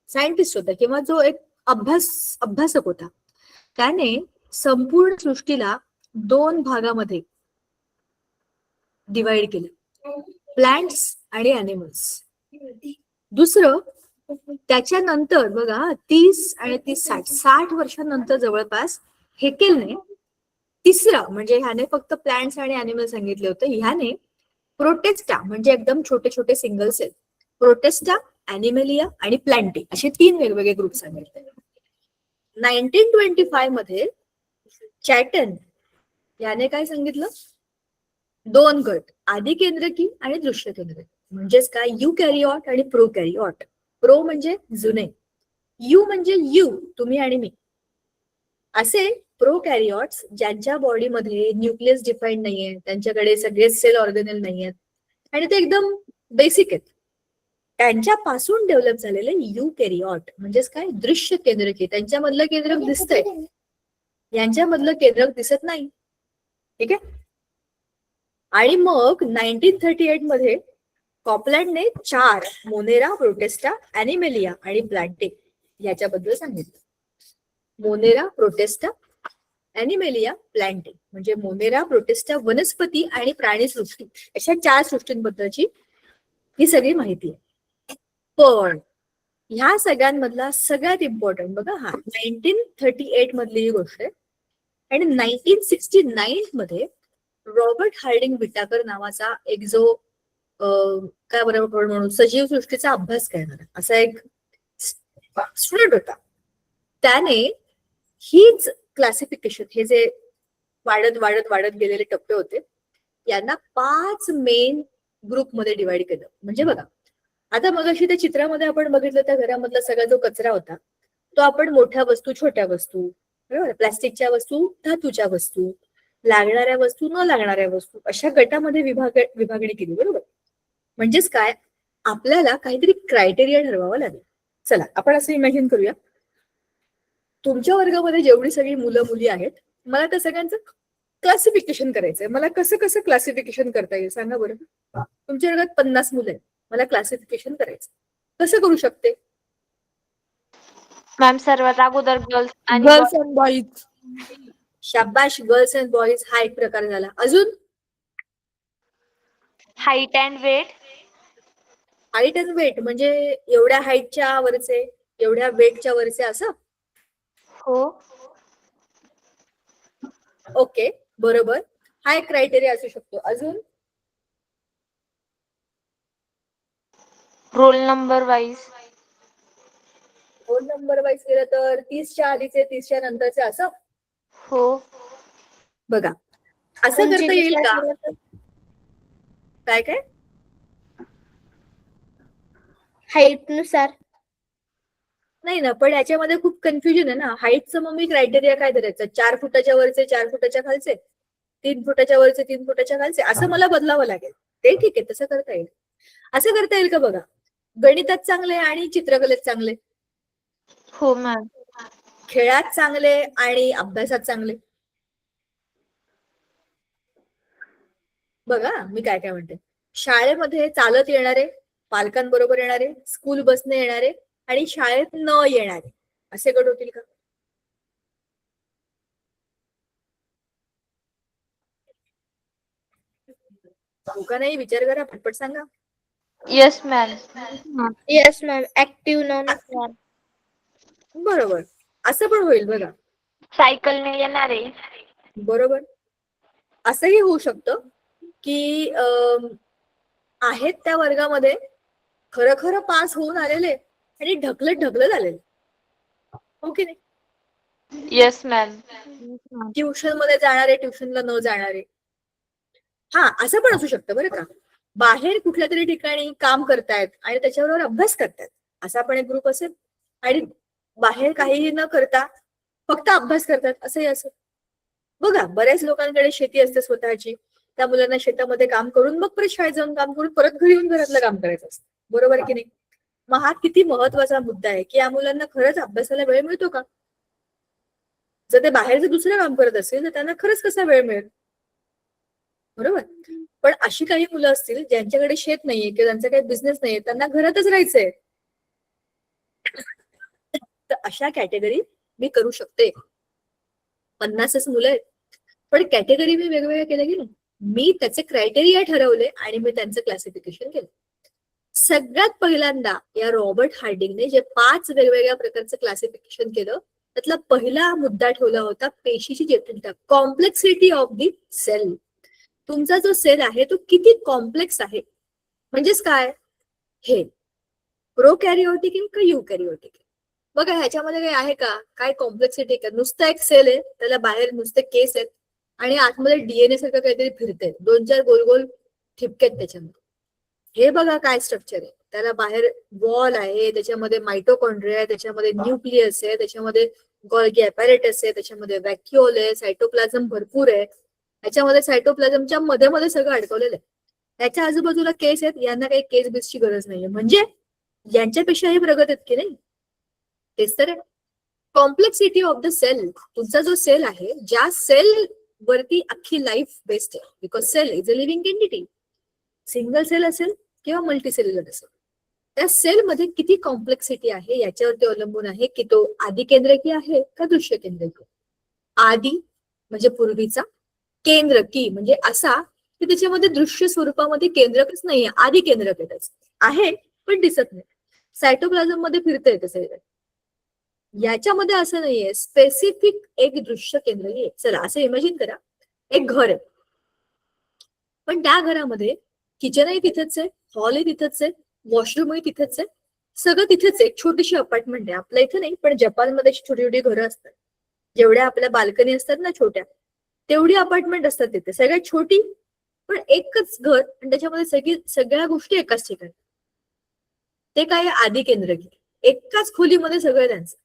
Speaker 1: सायंटिस्ट होता किंवा जो एक अभ्यासक होता, त्याने संपूर्ण सृष्टीला 2 भागामध्ये डिवाइड केलं, प्लांट्स आणि ॲनिमल्स. दुसरं, त्याच्यानंतर बघा 30 आणि 60 वर्षांनंतर जवळपास हेकेलने तिसरा, म्हणजे ह्याने फक्त प्लांट्स आणि ॲनिमल सांगितले होते, ह्याने प्रोटेस्टा म्हणजे एकदम छोटे छोटे सिंगल सेल, प्रोटेस्टा, ॲनिमेलिया आणि प्लांटी असे 3 वेगवेगळे ग्रुप सांगितले. 1925 मध्ये चॅटन याने काय सांगितलं, 2 गट, आदि केंद्रकी आणि दृश्य केंद्रकी. म्हणजेच काय, यू कॅरिऑट आणि प्रो कॅरिऑट. प्रो म्हणजे जुने, यू म्हणजे यू, तुम्ही आणि मी. असे प्रो कॅरिऑट्स ज्यांच्या बॉडीमध्ये न्यूक्लियस डिफाईन नाहीये, त्यांच्याकडे सगळे सेल ऑर्गेनेल नाहीयेत आणि ते एकदम बेसिक आहेत, त्यांच्यापासून डेव्हलप झालेले यू कॅरिऑट. म्हणजेच काय, दृश्य केंद्रकी. त्यांच्यामधलं केंद्रक दिसतंय, यांच्यामधलं केंद्रक दिसत नाही. ठीक आहे. आणि मग 1938 मध्ये कॉपलँडने 4 मोनेरा, प्रोटेस्टा, ॲनिमेलिया आणि प्लांटे याच्याबद्दल सांगितलं. मोनेरा, प्रोटेस्टा, ॲनिमेलिया, प्लांटे म्हणजे मोनेरा, प्रोटेस्टा वनस्पती आणि प्राणीसृष्टी अशा 4 सृष्टींबद्दलची ही सगळी माहिती आहे. पण ह्या सगळ्यांमधला सगळ्यात इम्पॉर्टंट बघा हा 1938 मधली ही गोष्ट आहे. आणि 1969 मध्ये रॉबर्ट हार्डिंग विटाकर नावाचा एक जो काय बरोबर म्हणून सजीव सृष्टीचा अभ्यास करणारा असा एक स्टुडंट होता. त्याने हीच क्लासिफिकेशन हे जे वाढत वाढत वाढत गेलेले टप्पे होते यांना 5 मेन ग्रुपमध्ये डिवाइड केलं. म्हणजे बघा आता मगाशी त्या चित्रामध्ये आपण बघितलं त्या घरामधला सगळा जो कचरा होता तो आपण मोठ्या वस्तू, छोट्या वस्तू, बरोबर, प्लास्टिकच्या वस्तू, धातूच्या वस्तू, लागणाऱ्या वस्तू, न लागणाऱ्या वस्तू अशा गटामध्ये विभागणी केली. बरोबर, म्हणजेच काय आपल्याला काहीतरी क्रायटेरिया ठरवावा लागेल. चला आपण असं इमॅजिन करूया तुमच्या वर्गामध्ये जेवढी सगळी मुलं मुली आहेत मला त्या सगळ्यांचं क्लासिफिकेशन करायचंय. मला कसं कसं क्लासिफिकेशन करता येईल सांगा बरं. तुमच्या वर्गात 50 मुलं आहेत, मला क्लासिफिकेशन करायचं, कसं करू शकते?
Speaker 2: मॅम सर्वात अगोदर गर्ल्स आणि
Speaker 3: गर्ल्स अँड बॉईज.
Speaker 1: शाबाश, गर्ल्स अँड बॉईज हा एक प्रकार झाला. अजून
Speaker 2: height and weight.
Speaker 1: Height and weight म्हणजे एवढ्या हाईटच्या वरचे, एवढ्या वेटच्या वरचे असं.
Speaker 2: हो.
Speaker 1: ओके, बरोबर, हा एक क्रायटेरिया असू शकतो. अजून
Speaker 2: roll number wise.
Speaker 1: Roll number wise केलं तर 30च्या आधीचे, 30च्या नंतरचे असं.
Speaker 2: हो.
Speaker 1: बघा असं करता येईल का? काय काय
Speaker 4: हाईट नुसार.
Speaker 1: नाही ना, पण याच्यामध्ये खूप कन्फ्युजन आहे ना. हाईटचं मग मी क्रायटेरिया काय धरायचं? 4 फुटाच्या वरचे, 4 फुटाच्या खालचे, 3 फुटाच्या वरचे, 3 फुटाच्या खालचे असं मला बदलावं लागेल. ते ठीक आहे, तसं करता येईल. असं करता येईल का? बघा गणितात चांगले आणि चित्रकलेत चांगले,
Speaker 2: हो मॅम.
Speaker 1: खेळात चांगले आणि अभ्यासात चांगले. बघा मी काय काय म्हणते. शाळेमध्ये चालत येणारे, पालकांबरोबर येणारे, स्कूल बसने येणारे आणि शाळेत न येणारे असे गट होतील का? का नाही? विचार करा, पटपट सांगा.
Speaker 2: Yes ma'am.
Speaker 4: Yes ma'am. Active non.
Speaker 1: बरोबर, असं पण होईल. बघा
Speaker 2: सायकलने येणारे.
Speaker 1: बरोबर, असंही होऊ शकतं की आहेत त्या वर्गामध्ये खरं खरं पास होऊन आलेले आणि ढकलत आलेले, हो की नाही?
Speaker 2: Yes ma'am.
Speaker 1: ट्युशन मध्ये जाणारे, ट्युशनला न जाणारे. हा असं पण असू शकतं बरं का. बाहेर कुठल्या तरी ठिकाणी काम करतायत आणि त्याच्याबरोबर अभ्यास करतायत असा पण एक ग्रुप असेल. आणि बाहेर काहीही न करता फक्त अभ्यास करतात असंही असेल. बघा बऱ्याच लोकांकडे शेती असते स्वतःची, त्या मुलांना शेतामध्ये काम करून मग परत शाळेत जाऊन काम करून परत घरी येऊन घरातलं काम करायचं असतं. बरोबर की नाही? मग हा किती महत्वाचा मुद्दा आहे की या मुलांना खरंच अभ्यासाला वेळ मिळतो का? जर ते बाहेरचं दुसरं काम करत असेल तर त्यांना खरंच कसा वेळ मिळेल? बरोबर. पण अशी काही मुलं असतील ज्यांच्याकडे शेत नाहीये किंवा त्यांचा काही बिझनेस नाहीये, त्यांना घरातच राहायचंय, तर अशा कॅटेगरी मी करू शकते. 50च मुलं आहेत पण कॅटेगरी मी वेगवेगळ्या केल्या गेल्या. मी त्याचे क्रायटेरिया ठरवले आणि मी त्यांचं क्लासिफिकेशन केलं. सगळ्यात पहिल्यांदा या रॉबर्ट हार्डिंगने जे 5 वेगवेगळ्या प्रकारचं क्लासिफिकेशन केलं त्यातला पहिला मुद्दा ठेवला होता पेशीची जटिलता, कॉम्प्लेक्सिटी ऑफ दी सेल. तुमचा जो सेल आहे तो किती कॉम्प्लेक्स आहे. म्हणजेच काय, हे प्रोकॅरिओटिक का युकॅरिओटिक. बघा ह्याच्यामध्ये काही आहे का, काय कॉम्प्लेक्सिटी का? नुसतं एक सेल आहे, त्याला बाहेर नुसते केस आहेत आणि आतमध्ये डीएनए सारखं काहीतरी फिरतंय, 2-4 गोल गोल ठिपके आहेत त्याच्यामध्ये. हे बघा काय स्ट्रक्चर आहे. त्याला बाहेर वॉल आहे, त्याच्यामध्ये मायटोकॉन्ड्रिया आहे, त्याच्यामध्ये न्यूक्लियस आहे, त्याच्यामध्ये गॉल्गी ॲपॅरेटस आहे, त्याच्यामध्ये व्हॅक्युओल आहे, सायटोप्लाझम भरपूर आहे. याच्यामध्ये सायटोप्लाझमच्या मध्ये सगळं अडकवलेलं आहे. त्याच्या आजूबाजूला केस आहेत, यांना काही केस बेसची गरज नाहीये. म्हणजे यांच्यापेक्षाही प्रगत आहेत की नाही? तेच तर आहे कॉम्प्लेक्सिटी ऑफ द सेल. तुमचा जो सेल आहे, ज्या सेल वरती अख्खी लाईफ बेस्ड आहे, because cell is a living entity. Single cell असेल किंवा मल्टीसेल्युलर असेल, त्या सेलमध्ये किती कॉम्प्लेक्सिटी आहे याच्यावरती अवलंबून आहे की तो आदी केंद्रकी आहे का दृश्य केंद्रकी. आदी म्हणजे पूर्वीचा, केंद्रकी म्हणजे असा की त्याच्यामध्ये दृश्य स्वरूपामध्ये केंद्रकच नाहीये, आदी केंद्रक आहे पण दिसत नाही. सायटोप्लाझम मध्ये फिरता येते सगळं. याच्यामध्ये असं नाहीये स्पेसिफिक एक दृश्य केंद्रकी आहे. चला असं इमॅजिन करा, एक घर आहे, पण त्या घरामध्ये किचनही तिथेच आहे, हॉलही तिथेच आहे, वॉशरूमही तिथेच आहे, सगळं तिथेच आहे. एक छोटीशी अपार्टमेंट आहे. आपल्या इथे नाही, पण जपानमध्ये अशी छोटी छोटी घरं असतात, जेवढ्या आपल्या बाल्कनी असतात ना छोट्या, तेवढी अपार्टमेंट असतात तिथे, सगळ्यात छोटी, पण एकच घर आणि त्याच्यामध्ये सगळ्या गोष्टी एकाच ठिकाणी. ते काय आदी केंद्रकी, एकाच खोलीमध्ये सगळं त्यांचं.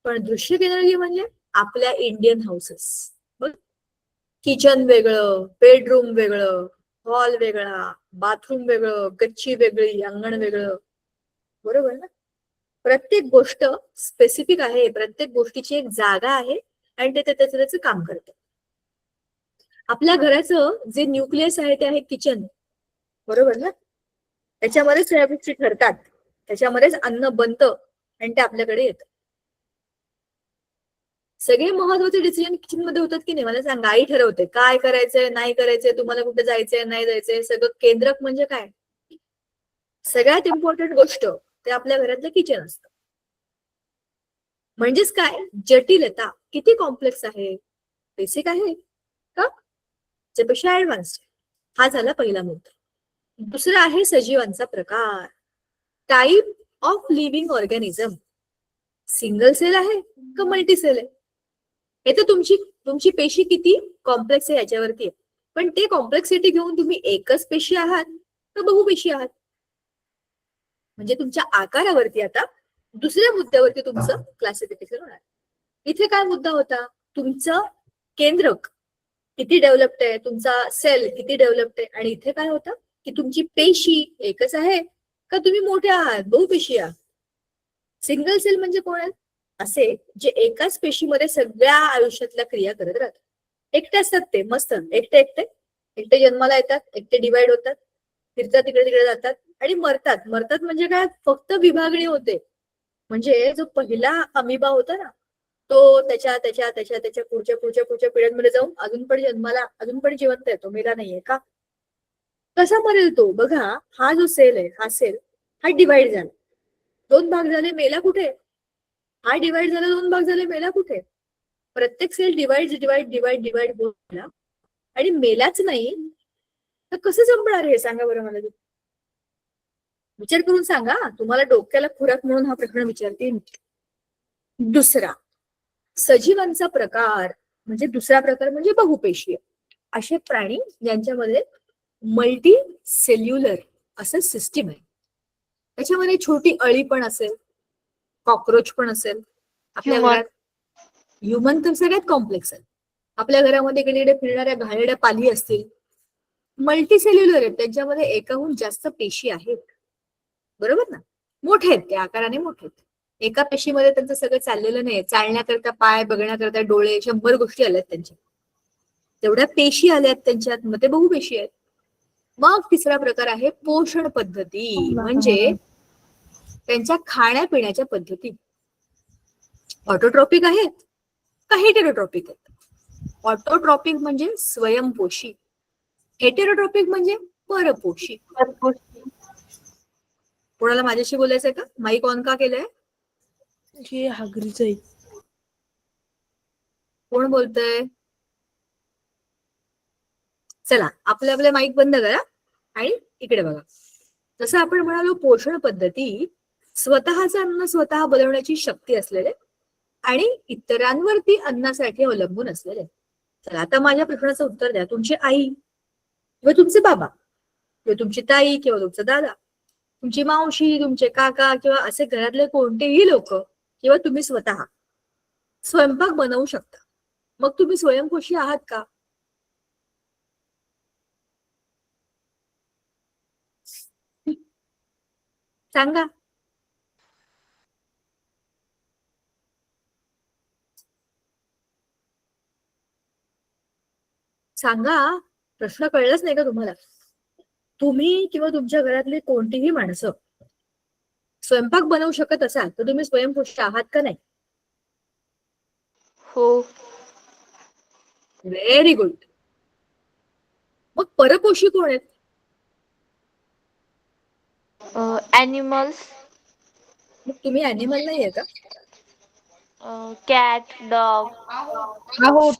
Speaker 1: पण दृश्य केंद्रकी म्हणजे आपल्या इंडियन हाऊसेस. बघ, किचन वेगळं, बेडरूम वेगळं, हॉल वेगळा, बाथरूम वेगळं, गच्ची वेगळी, अंगण वेगळं, बरोबर ना. प्रत्येक गोष्ट स्पेसिफिक आहे, प्रत्येक गोष्टीची एक जागा आहे आणि ते त्याचं काम करतं. आपल्या घराचं जे न्यूक्लियस आहे ते आहे किचन, बरोबर ना. त्याच्यामध्येच सगळ्या गोष्टी ठरतात, त्याच्यामध्येच अन्न बनतं आणि ते आपल्याकडे येतं. सगळे महत्वाचे डिसिजन किचन मध्ये होतात की नाही, मला सांगा. आई ठरवते काय करायचंय, नाही करायचंय, तुम्हाला कुठे जायचंय, नाही जायचंय. सगळं केंद्रक म्हणजे काय, सगळ्यात इम्पॉर्टंट गोष्ट ते आपल्या घरातलं किचन असतं. म्हणजेच काय, जटिलता किती कॉम्प्लेक्स आहे, बेसिक आहे का, त्यापेक्षा ऍडव्हान्स्ड. हा झाला पहिला मुद्दा. दुसरा आहे सजीवांचा प्रकार, type of living organism. Single cell आहे का मल्टी सेल आहे, हे तर तुमची पेशी किती कॉम्प्लेक्स आहे याच्यावरती आहे. पण ते कॉम्प्लेक्सिटी घेऊन तुम्ही एकच पेशी आहात का बहुपेशी आहात, म्हणजे तुमच्या आकारावरती आता दुसऱ्या मुद्द्यावरती तुमचं क्लासिफिकेशन होणार. इथे काय मुद्दा होता, तुमचं केंद्रक किती डेव्हलप्ड आहे, तुमचा सेल किती डेव्हलप्ड आहे. आणि इथे काय होतं की तुमची पेशी एकच आहे का तुम्ही मोठे आहात, बहुपेशी आहात. सिंगल सेल म्हणजे कोण आहे, असे जे एकाच पेशीमध्ये सगळ्या आयुष्यातल्या क्रिया करत राहतात. एकटे असतात ते मस्त, एकटे जन्माला येतात, एकटे डिवाइड होतात, फिरतात, तिकडे तिकडे जातात आणि मरतात. म्हणजे काय, फक्त विभागणी होते. म्हणजे जो पहिला अमिबा होता ना, तो त्याच्या त्याच्या त्याच्या त्याच्या पुढच्या पुढच्या पुढच्या पिढ्यांमध्ये जाऊन अजून पण जन्माला, अजून पण जिवंत आहे, तो मेला नाहीये का. कसा मरेल तो बघा. हा जो सेल आहे, हा सेल हा डिवाइड झाला, दोन भाग झाले, मेला कुठे. हा डिवाइड झाला, दोन भाग झाले, मेला कुठे. प्रत्येक सेल डिवाइड होत गेला आणि मेलाच नाही, तर कसं जमणार हे सांगा बरं मला. विचार करून सांगा, तुम्हाला डोक्याला खुराक म्हणून हा प्रश्न विचारते. दुसरा सजीवांचा प्रकार म्हणजे दुसरा प्रकार म्हणजे बहुपेशीय. असे प्राणी ज्यांच्यामध्ये मल्टी सेल्युलर असं सिस्टीम आहे. त्याच्यामध्ये छोटी अळी पण असेल, कॉक्रोच पण असेल. आपल्या
Speaker 2: Human.
Speaker 1: घरात ह्युमन तर सगळ्यात कॉम्प्लेक्स आहे. आपल्या घरामध्ये इकडे फिरणाऱ्या घाणेरड्या पाली असतील, मल्टी सेल्युलर आहेत, त्यांच्यामध्ये एकाहून जास्त पेशी आहेत, बरोबर ना. मोठे आहेत ते, आकाराने मोठे आहेत. एका पेशीमध्ये त्यांचं सगळं चाललेलं नाही. चालण्याकरता पाय, बघण्याकरता डोळे, 100 गोष्टी आल्यात त्यांच्या, तेवढ्या पेशी आल्यात त्यांच्यात, मग ते बहुपेशी आहेत. मग तिसरा प्रकार आहे पोषण पद्धती, म्हणजे त्यांच्या खाण्यापिण्याच्या पद्धती. ऑटोट्रॉपिक आहेत का हेटेरोट्रॉपिक आहेत. ऑटोट्रॉपिक म्हणजे स्वयंपोषी, हेटेरोट्रॉपिक म्हणजे परपोषी. कोणाला माझ्याशी बोलायचंय का, माईक ऑन का केलंय,
Speaker 3: हे हागरीच आहे.
Speaker 1: कोण बोलतय. चला आपले माईक बंद करा आणि इकडे बघा. जसं आपण म्हणालो, पोषण पद्धती स्वतःचं अन्न स्वतः बनवण्याची शक्ती असलेले आणि इतरांवरती अन्नासाठी अवलंबून असलेले. चला आता माझ्या प्रश्नाचं उत्तर द्या. तुमची आई किंवा तुमचे बाबा किंवा तुमची ताई किंवा तुमचा दादा, तुमची मावशी, तुमचे काका किंवा असे घरातले कोणतेही लोक किंवा तुम्ही स्वतः स्वयंपाक बनवू शकता. मग तुम्ही स्वयंपोषी आहात का. सांगा. सांगा, प्रश्न कळलाच नाही का तुम्हाला. तुम्ही किंवा तुमच्या घरातली कोणतीही माणसं स्वयंपाक बनवू शकत असाल तर तुम्ही स्वयंपोषी आहात का नाही?
Speaker 2: हो.
Speaker 1: Very good. मग परपोषी कोण आहेत?
Speaker 2: ॲनिमल्स,
Speaker 1: मग तुम्ही अॅनिमल नाहीये का?
Speaker 2: Cat, dog.
Speaker 3: आहोत.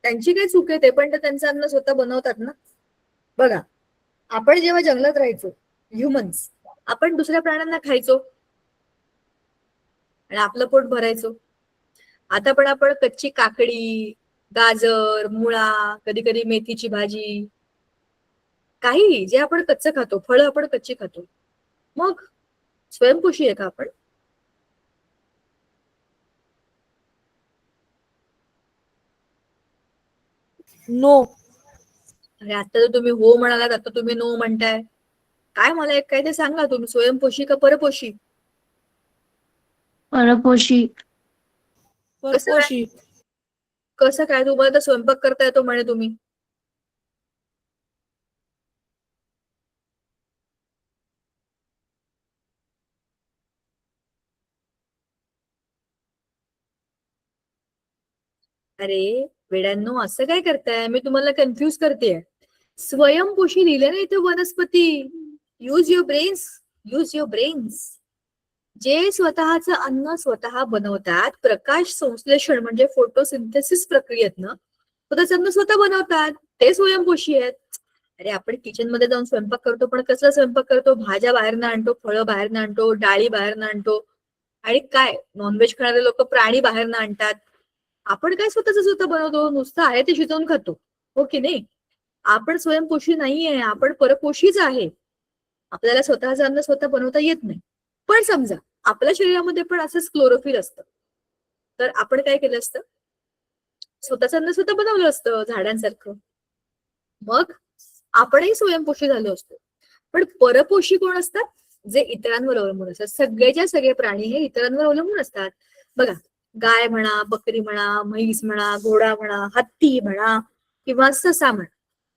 Speaker 1: त्यांची काही चूक आहे, ते पण तर त्यांचं अन्न स्वतः बनवतात ना. बघा, आपण जेव्हा जंगलात राहायचो ह्युमन्स, आपण दुसऱ्या प्राण्यांना खायचो आणि आपलं पोट भरायचो. आता पण आपण कच्ची काकडी, गाजर, मुळा, कधी कधी मेथीची भाजी, काही जे आपण कच्चं खातो, फळं आपण कच्ची खातो. मग स्वयंपोषी आहे का आपण?
Speaker 3: नो.
Speaker 1: अरे आता तर तुम्ही हो म्हणालात, आता तुम्ही नो म्हणताय. काय मला एक काय ते सांगा, तुम्ही स्वयंपोषी का परपोषी?
Speaker 5: परपोषी.
Speaker 1: कसं काय?
Speaker 3: परपोषी.
Speaker 1: कसं काय? तुम्हाला तर स्वयंपाक करता येतो म्हणे तुम्ही. अरे वेड्यांनो, असं काय करताय? मी तुम्हाला कन्फ्युज करतेय. स्वयंपोषी लिहिलं ना इथं वनस्पती. Use your brains, use your brains. जे स्वतःचं अन्न स्वतः बनवतात, प्रकाश संश्लेषण म्हणजे फोटोसिंथेसिस प्रक्रियेतनं स्वतःचं अन्न स्वतः बनवतात, ते स्वयंपोषी आहेत. अरे आपण किचन मध्ये जाऊन स्वयंपाक करतो, पण कसला स्वयंपाक करतो? भाज्या बाहेरनं आणतो, फळं बाहेरनं आणतो, डाळी बाहेरनं आणतो, आणि काय नॉनव्हेज खाणारे लोक प्राणी बाहेरनं आणतात. आपण काय स्वतःच स्वतः बनवतो? नुसतं आहे ते शिजवून खातो, हो की नाही? आपण स्वयंपोषी नाहीये, आपण परपोषीच आहे. आपल्याला स्वतःचं अन्न स्वतः बनवता येत नाही. पण समजा आपल्या शरीरामध्ये पण असंच क्लोरोफिल असतं, तर आपण काय केलं असतं? स्वतःचं अन्न स्वतः बनवलं असतं झाडांसारखं. मग आपणही स्वयंपोषी झालो असतो. पण परपोषी कोण असतात? जे इतरांवर अवलंबून असतात. सगळेच्या सगळे प्राणी हे इतरांवर अवलंबून असतात. बघा, गाय म्हणा, बकरी म्हणा, म्हैस म्हणा, घोडा म्हणा, हत्ती म्हणा किंवा ससा म्हणा,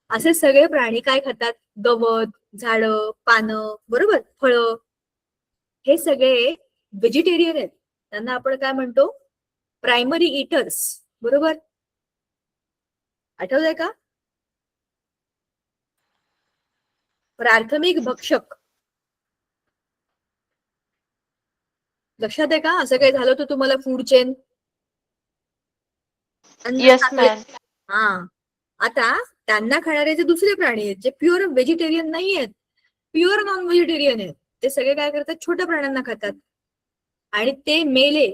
Speaker 1: असे सगळे प्राणी काय खातात? गवत, झाडं, पानं, बरोबर, फळं. हे सगळे व्हेजिटेरियन आहेत. त्यांना आपण काय म्हणतो? प्रायमरी इटर्स, बरोबर? आठवतंय का? प्राथमिक भक्षक. लक्षात आहे का? असं काही झालं तर तुम्हाला फूड चेन.
Speaker 2: Yes ma'am.
Speaker 1: हा, आता त्यांना खाणारे जे दुसरे प्राणी आहेत, जे प्युअर व्हेजिटेरियन नाही आहेत, प्युअर नॉन व्हेजिटेरियन आहेत, ते सगळे काय करतात? छोट्या प्राण्यांना खातात. आणि ते मेले,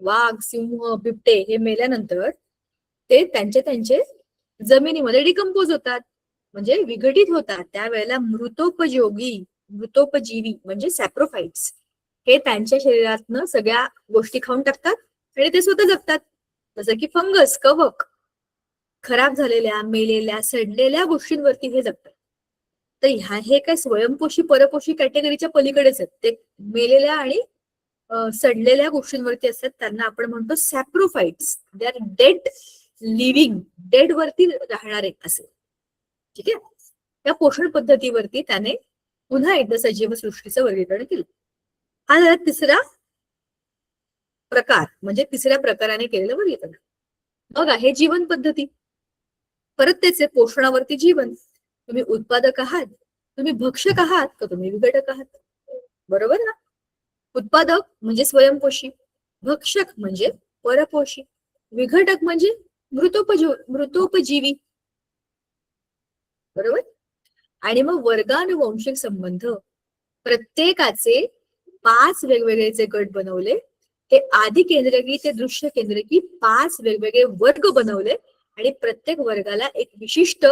Speaker 1: वाघ, सिंह, बिबटे हे मेल्यानंतर ते त्यांचे जमिनीमध्ये डिकम्पोज होतात, म्हणजे विघटित होतात. त्यावेळेला मृतोपजीवी म्हणजे सॅप्रोफाइट्स हे त्यांच्या शरीरातनं सगळ्या गोष्टी खाऊन टाकतात आणि ते स्वतः जगतात. जसं की फंगस, कवक, खराब झालेल्या, मेलेल्या, सडलेल्या गोष्टींवरती हे जगतात. तर हे काय स्वयंपोषी परपोषी कॅटेगरीच्या पलीकडेच आहेत. ते मेलेल्या आणि सडलेल्या गोष्टींवरती असतात. त्यांना आपण म्हणतो saprophytes. They are dead living, dead वरती राहणारे असे. ठीक आहे. या पोषण पद्धतीवरती त्याने पुन्हा एकदा सजीव सृष्टीचं वर्गीकरण केलं. हा झाला तिसरा प्रकार, म्हणजे तिसऱ्या प्रकाराने केलेलं वर्गीकरण. मग आहे जीवन पद्धती. परत त्याचे पोषणावरती जीवन. तुम्ही उत्पादक आहात, तुम्ही भक्षक आहात, का तुम्ही विघटक आहात? बरोबर ना? उत्पादक म्हणजे स्वयंपोषी, भक्षक म्हणजे परपोषी, विघटक म्हणजे मृतोपजीवी, बरोबर? आणि मग वर्गानुवंशिक संबंध. प्रत्येकाचे 5 वेगवेगळे जे गट बनवले, ते आधी केंद्रकी ते दृश्य केंद्रकी 5 वेगवेगळे वर्ग बनवले आणि प्रत्येक वर्गाला एक विशिष्ट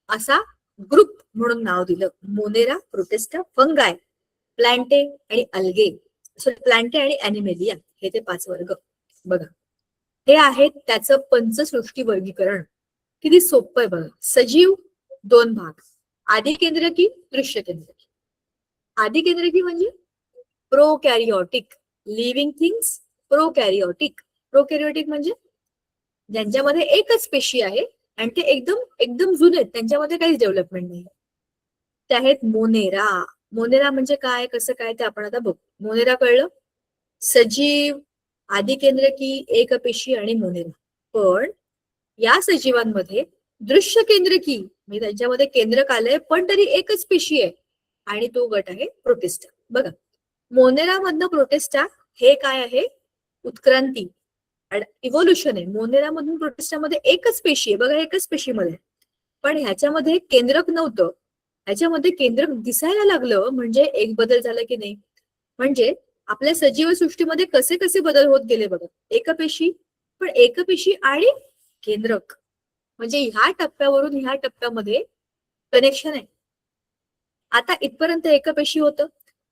Speaker 1: असा ग्रुप म्हणून नाव दिलं. मोनेरा, प्रोटिस्टा, फंगाय, प्लांटे आणि अल्गे. प्लांटे आणि अॅनिमेलिया हे ते 5 वर्ग. बघा, हे आहेत त्याचं पंचसृष्टी वर्गीकरण. किती सोपं आहे बघा. सजीव 2 भाग, आधी केंद्रकी, दृश्य केंद्रकी. आधी केंद्रकी म्हणजे प्रोकॅरियोटिक लिव्हिंग थिंग्स, प्रोकॅरियोटिक. प्रोकॅरियोटिक म्हणजे ज्यांच्यामध्ये एकच पेशी आहे आणि ते एकदम एकदम जुने आहेत, त्यांच्यामध्ये काहीच डेव्हलपमेंट नाही. ते आहेत मोनेरा. मोनेरा म्हणजे काय, कसं काय ते आपण आता बघू. मोनेरा कळलं, सजीव, आदिकेंद्रकी, एकपेशी आणि मोनेरा. पण या सजीवांमध्ये दृश्य केंद्रकी म्हणजे त्यांच्यामध्ये केंद्रक आलंय पण तरी एकच पेशी आहे आणि तो गट आहे प्रोटिस्टा. बघा, मोनेरा मधनं प्रोटिस्टा हे काय आहे, उत्क्रांती, इव्होल्युशन आहे. मोनेरा मधून प्रोटिस्टामध्ये एकच पेशी आहे, बघा एकच पेशीमध्ये. पण ह्याच्यामध्ये केंद्रक नव्हतं, ह्याच्यामध्ये केंद्रक दिसायला लागलं, म्हणजे एक बदल झाला की नाही. म्हणजे आपल्या सजीव सृष्टीमध्ये कसे कसे बदल होत गेले बघा. एकपेशी, पण एकपेशी आणि केंद्रक, म्हणजे ह्या टप्प्यावरून ह्या टप्प्यामध्ये कनेक्शन आहे. आता इथपर्यंत एकपेशी होतं.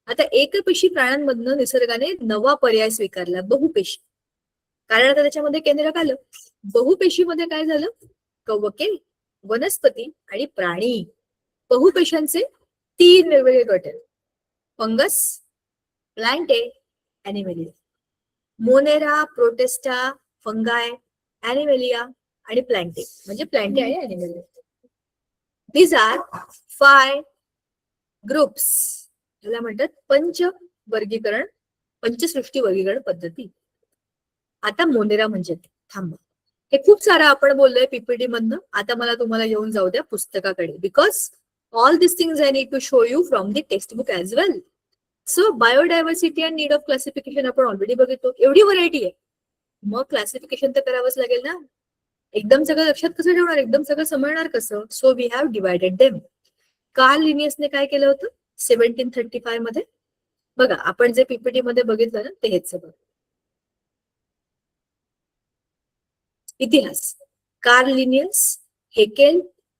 Speaker 1: आता एकपेशी प्राण्यांमधनं निसर्गाने नवा पर्याय स्वीकारला, बहुपेशी. कारण आता त्याच्यामध्ये केंद्रक आलं. बहुपेशीमध्ये काय झालं, कवके, वनस्पती आणि प्राणी, बहुपेशांचे 3 वेगवेगळे गट आहेत. Fungus, plantae, animalia. Monera, protista, fungi, animalia आणि प्लांटे, म्हणजे प्लांटे आणि ॲनिमेलिया. These are 5 groups. याला म्हणतात पंचवर्गीकरण, पंचसृष्टी वर्गीकरण पद्धती. आता मोनेरा म्हणजे थांबा, हे खूप सारं आपण बोललोय पीपीटी मधनं. आता मला तुम्हाला येऊन जाऊ द्या पुस्तकाकडे, because all this things I need to show you from the textbook as well. So biodiversity and need of classification आपण ऑलरेडी बघितलो. एवढी व्हरायटी आहे, मग क्लासिफिकेशन तर करावंच लागेल ना. एकदम सगळं लक्षात कसं ठेवणार, एकदम सगळं समजणार कसं. So we have divided them. Carl लिनियसने काय केलं होतं 1735 मध्ये, बघा आपण जे पीपीटी मध्ये बघितलं ना ते हेच सगळं. इतिहास, कार्ल लिनियस, हेकेल,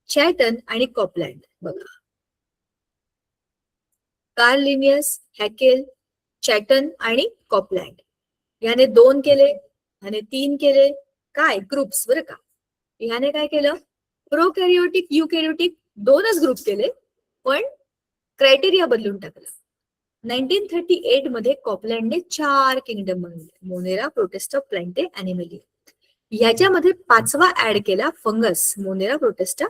Speaker 1: चॅटन आणि कॉपलँड. बघा, कार्ल लिनियस, हॅकेल, चॅटन आणि कॉपलँड याने 2 केले, ह्याने 3 केले. काय ग्रुप्स बरं का. ह्याने काय केलं, प्रोकॅरियोटिक, युकॅरियोटिक 2च ग्रुप केले, पण क्रायटेरिया बदलून टाकला. 1938 मध्ये कॉपलँडने 4 किंगडम बनवले, मोनेरा, प्रोटिस्टा, प्लांटे, ॲनिमेलिया. याच्यामध्ये 5वा ऍड केला, fungus. Monera, protista,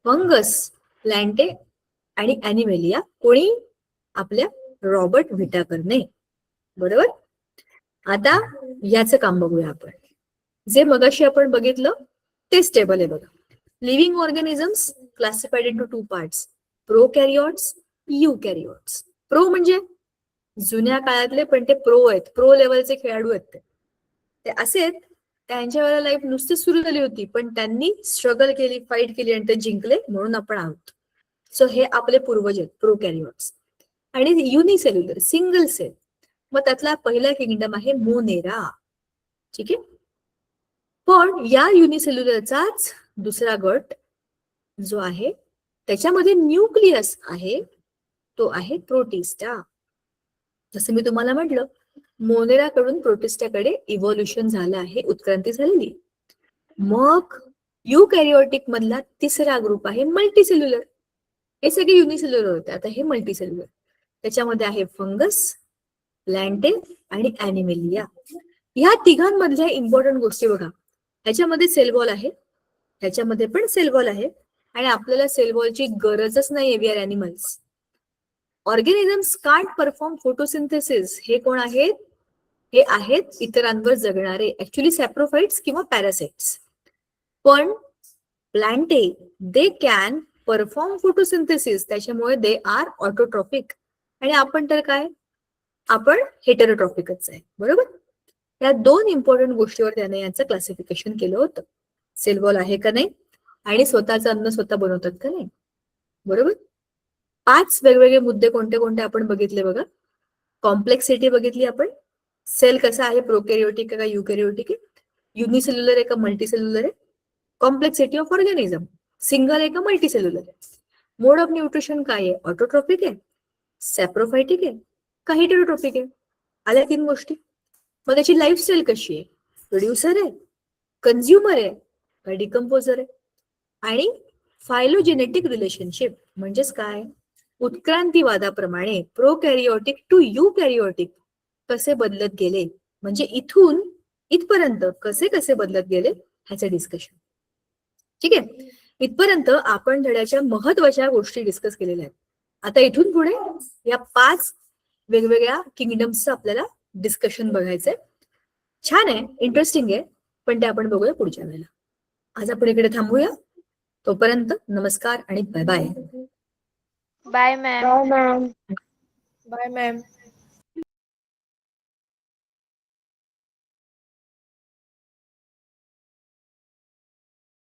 Speaker 1: fungus, Plantae आणि ॲनिमेलिया. कोणी, आपल्या रॉबर्ट व्हिटाकरने. बरोबर. आता याचं काम बघूया आपण. जे मगाशी आपण बघितलं तेच टेबल आहे बघा. Living organisms classified into 2 parts, prokaryotes, eukaryotes. Pro म्हणजे जुन्या काळातले, पण ते प्रो आहेत, प्रो लेवलचे खेळाडू आहेत. ते असे आहेत, त्यांच्या वेळेला लाईफ नुसती सुरू झाली होती, पण त्यांनी स्ट्रगल केली, फाईट केली आणि ते जिंकले, म्हणून आपण आहोत. सो हे आपले पूर्वज आहेत प्रोकॅरियोट्स. आणि युनिसेल्युलर, सिंगल सेल, मग त्यातला पहिला किंगडम आहे मोनेरा. ठीक आहे. पण या युनिसेल्युलरचाच दुसरा गट जो आहे त्याच्यामध्ये न्यूक्लियस आहे, तो आहे प्रोटिस्टा. जसं मी तुम्हाला म्हटलं, मोनेराकडून प्रोटिस्टाकडे इव्होल्युशन झालं आहे, उत्क्रांती झालेली. मग युकॅरियोटिक मधला तिसरा ग्रुप आहे मल्टीसेल्युलर. हे सगळे युनिसेल्युलर होते, आता हे मल्टीसेल्युलर. त्याच्यामध्ये आहे फंगस, प्लांटे आणि ॲनिमेलिया. ह्या तिघांमधल्या इम्पॉर्टंट गोष्टी बघा. ह्याच्यामध्ये सेल वॉल आहे, ह्याच्यामध्ये पण सेल वॉल आहे, आणि आपल्याला सेल वॉलची गरजच नाही. We are animals. Organisms can't perform photosynthesis. हे कोण आहेत, हे आहेत इतरांवर जगणारे, ऍक्च्युली सॅप्रोफाइट्स किंवा पॅरासाइट्स. पण Plantae, they can perform photosynthesis, त्याच्यामुळे दे आर ऑटोट्रॉपिक. आणि आपण तर काय, आपण हेटेरोट्रॉपिकच आहे. बरोबर. या 2 इम्पॉर्टंट गोष्टीवर त्याने यांचं क्लासिफिकेशन केलं होतं. सेल वॉल आहे का नाही, आणि स्वतःचं अन्न स्वतः बनवतात का नाही. बरोबर. 5 वेगवेगळे मुद्दे कोणते कोणते आपण बघितले बघा. कॉम्प्लेक्सिटी बघितली आपण, सेल कसा आहे, प्रोकॅरियोटिक आहे का युकॅरियोटिक आहे, युनिसेल्युलर आहे का मल्टीसेल्युलर आहे, कॉम्प्लेक्सिटी ऑफ ऑर्गॅनिझम, सिंगल आहे का मल्टीसेल्युलर आहे, मोड ऑफ न्यूट्रिशन काय आहे, ऑटोट्रॉपिक आहे, सॅप्रोफायटिक आहे का हेटेरोट्रॉपिक आहे. आल्या 3 गोष्टी. मग त्याची लाईफस्टाईल कशी आहे, प्रोड्युसर आहे, कन्झ्युमर आहे का डिकम्पोजर आहे. आणि फायलोजेनेटिक रिलेशनशिप म्हणजेच काय, उत्क्रांतीवादाप्रमाणे प्रोकॅरियोटिक टू युकॅरियोटिक कसे बदलत गेले, म्हणजे इथून इथपर्यंत कसे कसे बदलत गेले ह्याचं डिस्कशन. ठीक आहे. इथपर्यंत आपण धड्याच्या महत्वाच्या गोष्टी डिस्कस केलेल्या आहेत. आता इथून पुढे या 5 वेगवेगळ्या किंगडम्सचं आपल्याला डिस्कशन बघायचंय. छान आहे, इंटरेस्टिंग आहे, पण ते आपण बघूया पुढच्या वेळेला. आज आपण इकडे थांबूया. तोपर्यंत नमस्कार आणि bye bye.
Speaker 2: Bye ma'am.
Speaker 3: Bye ma'am.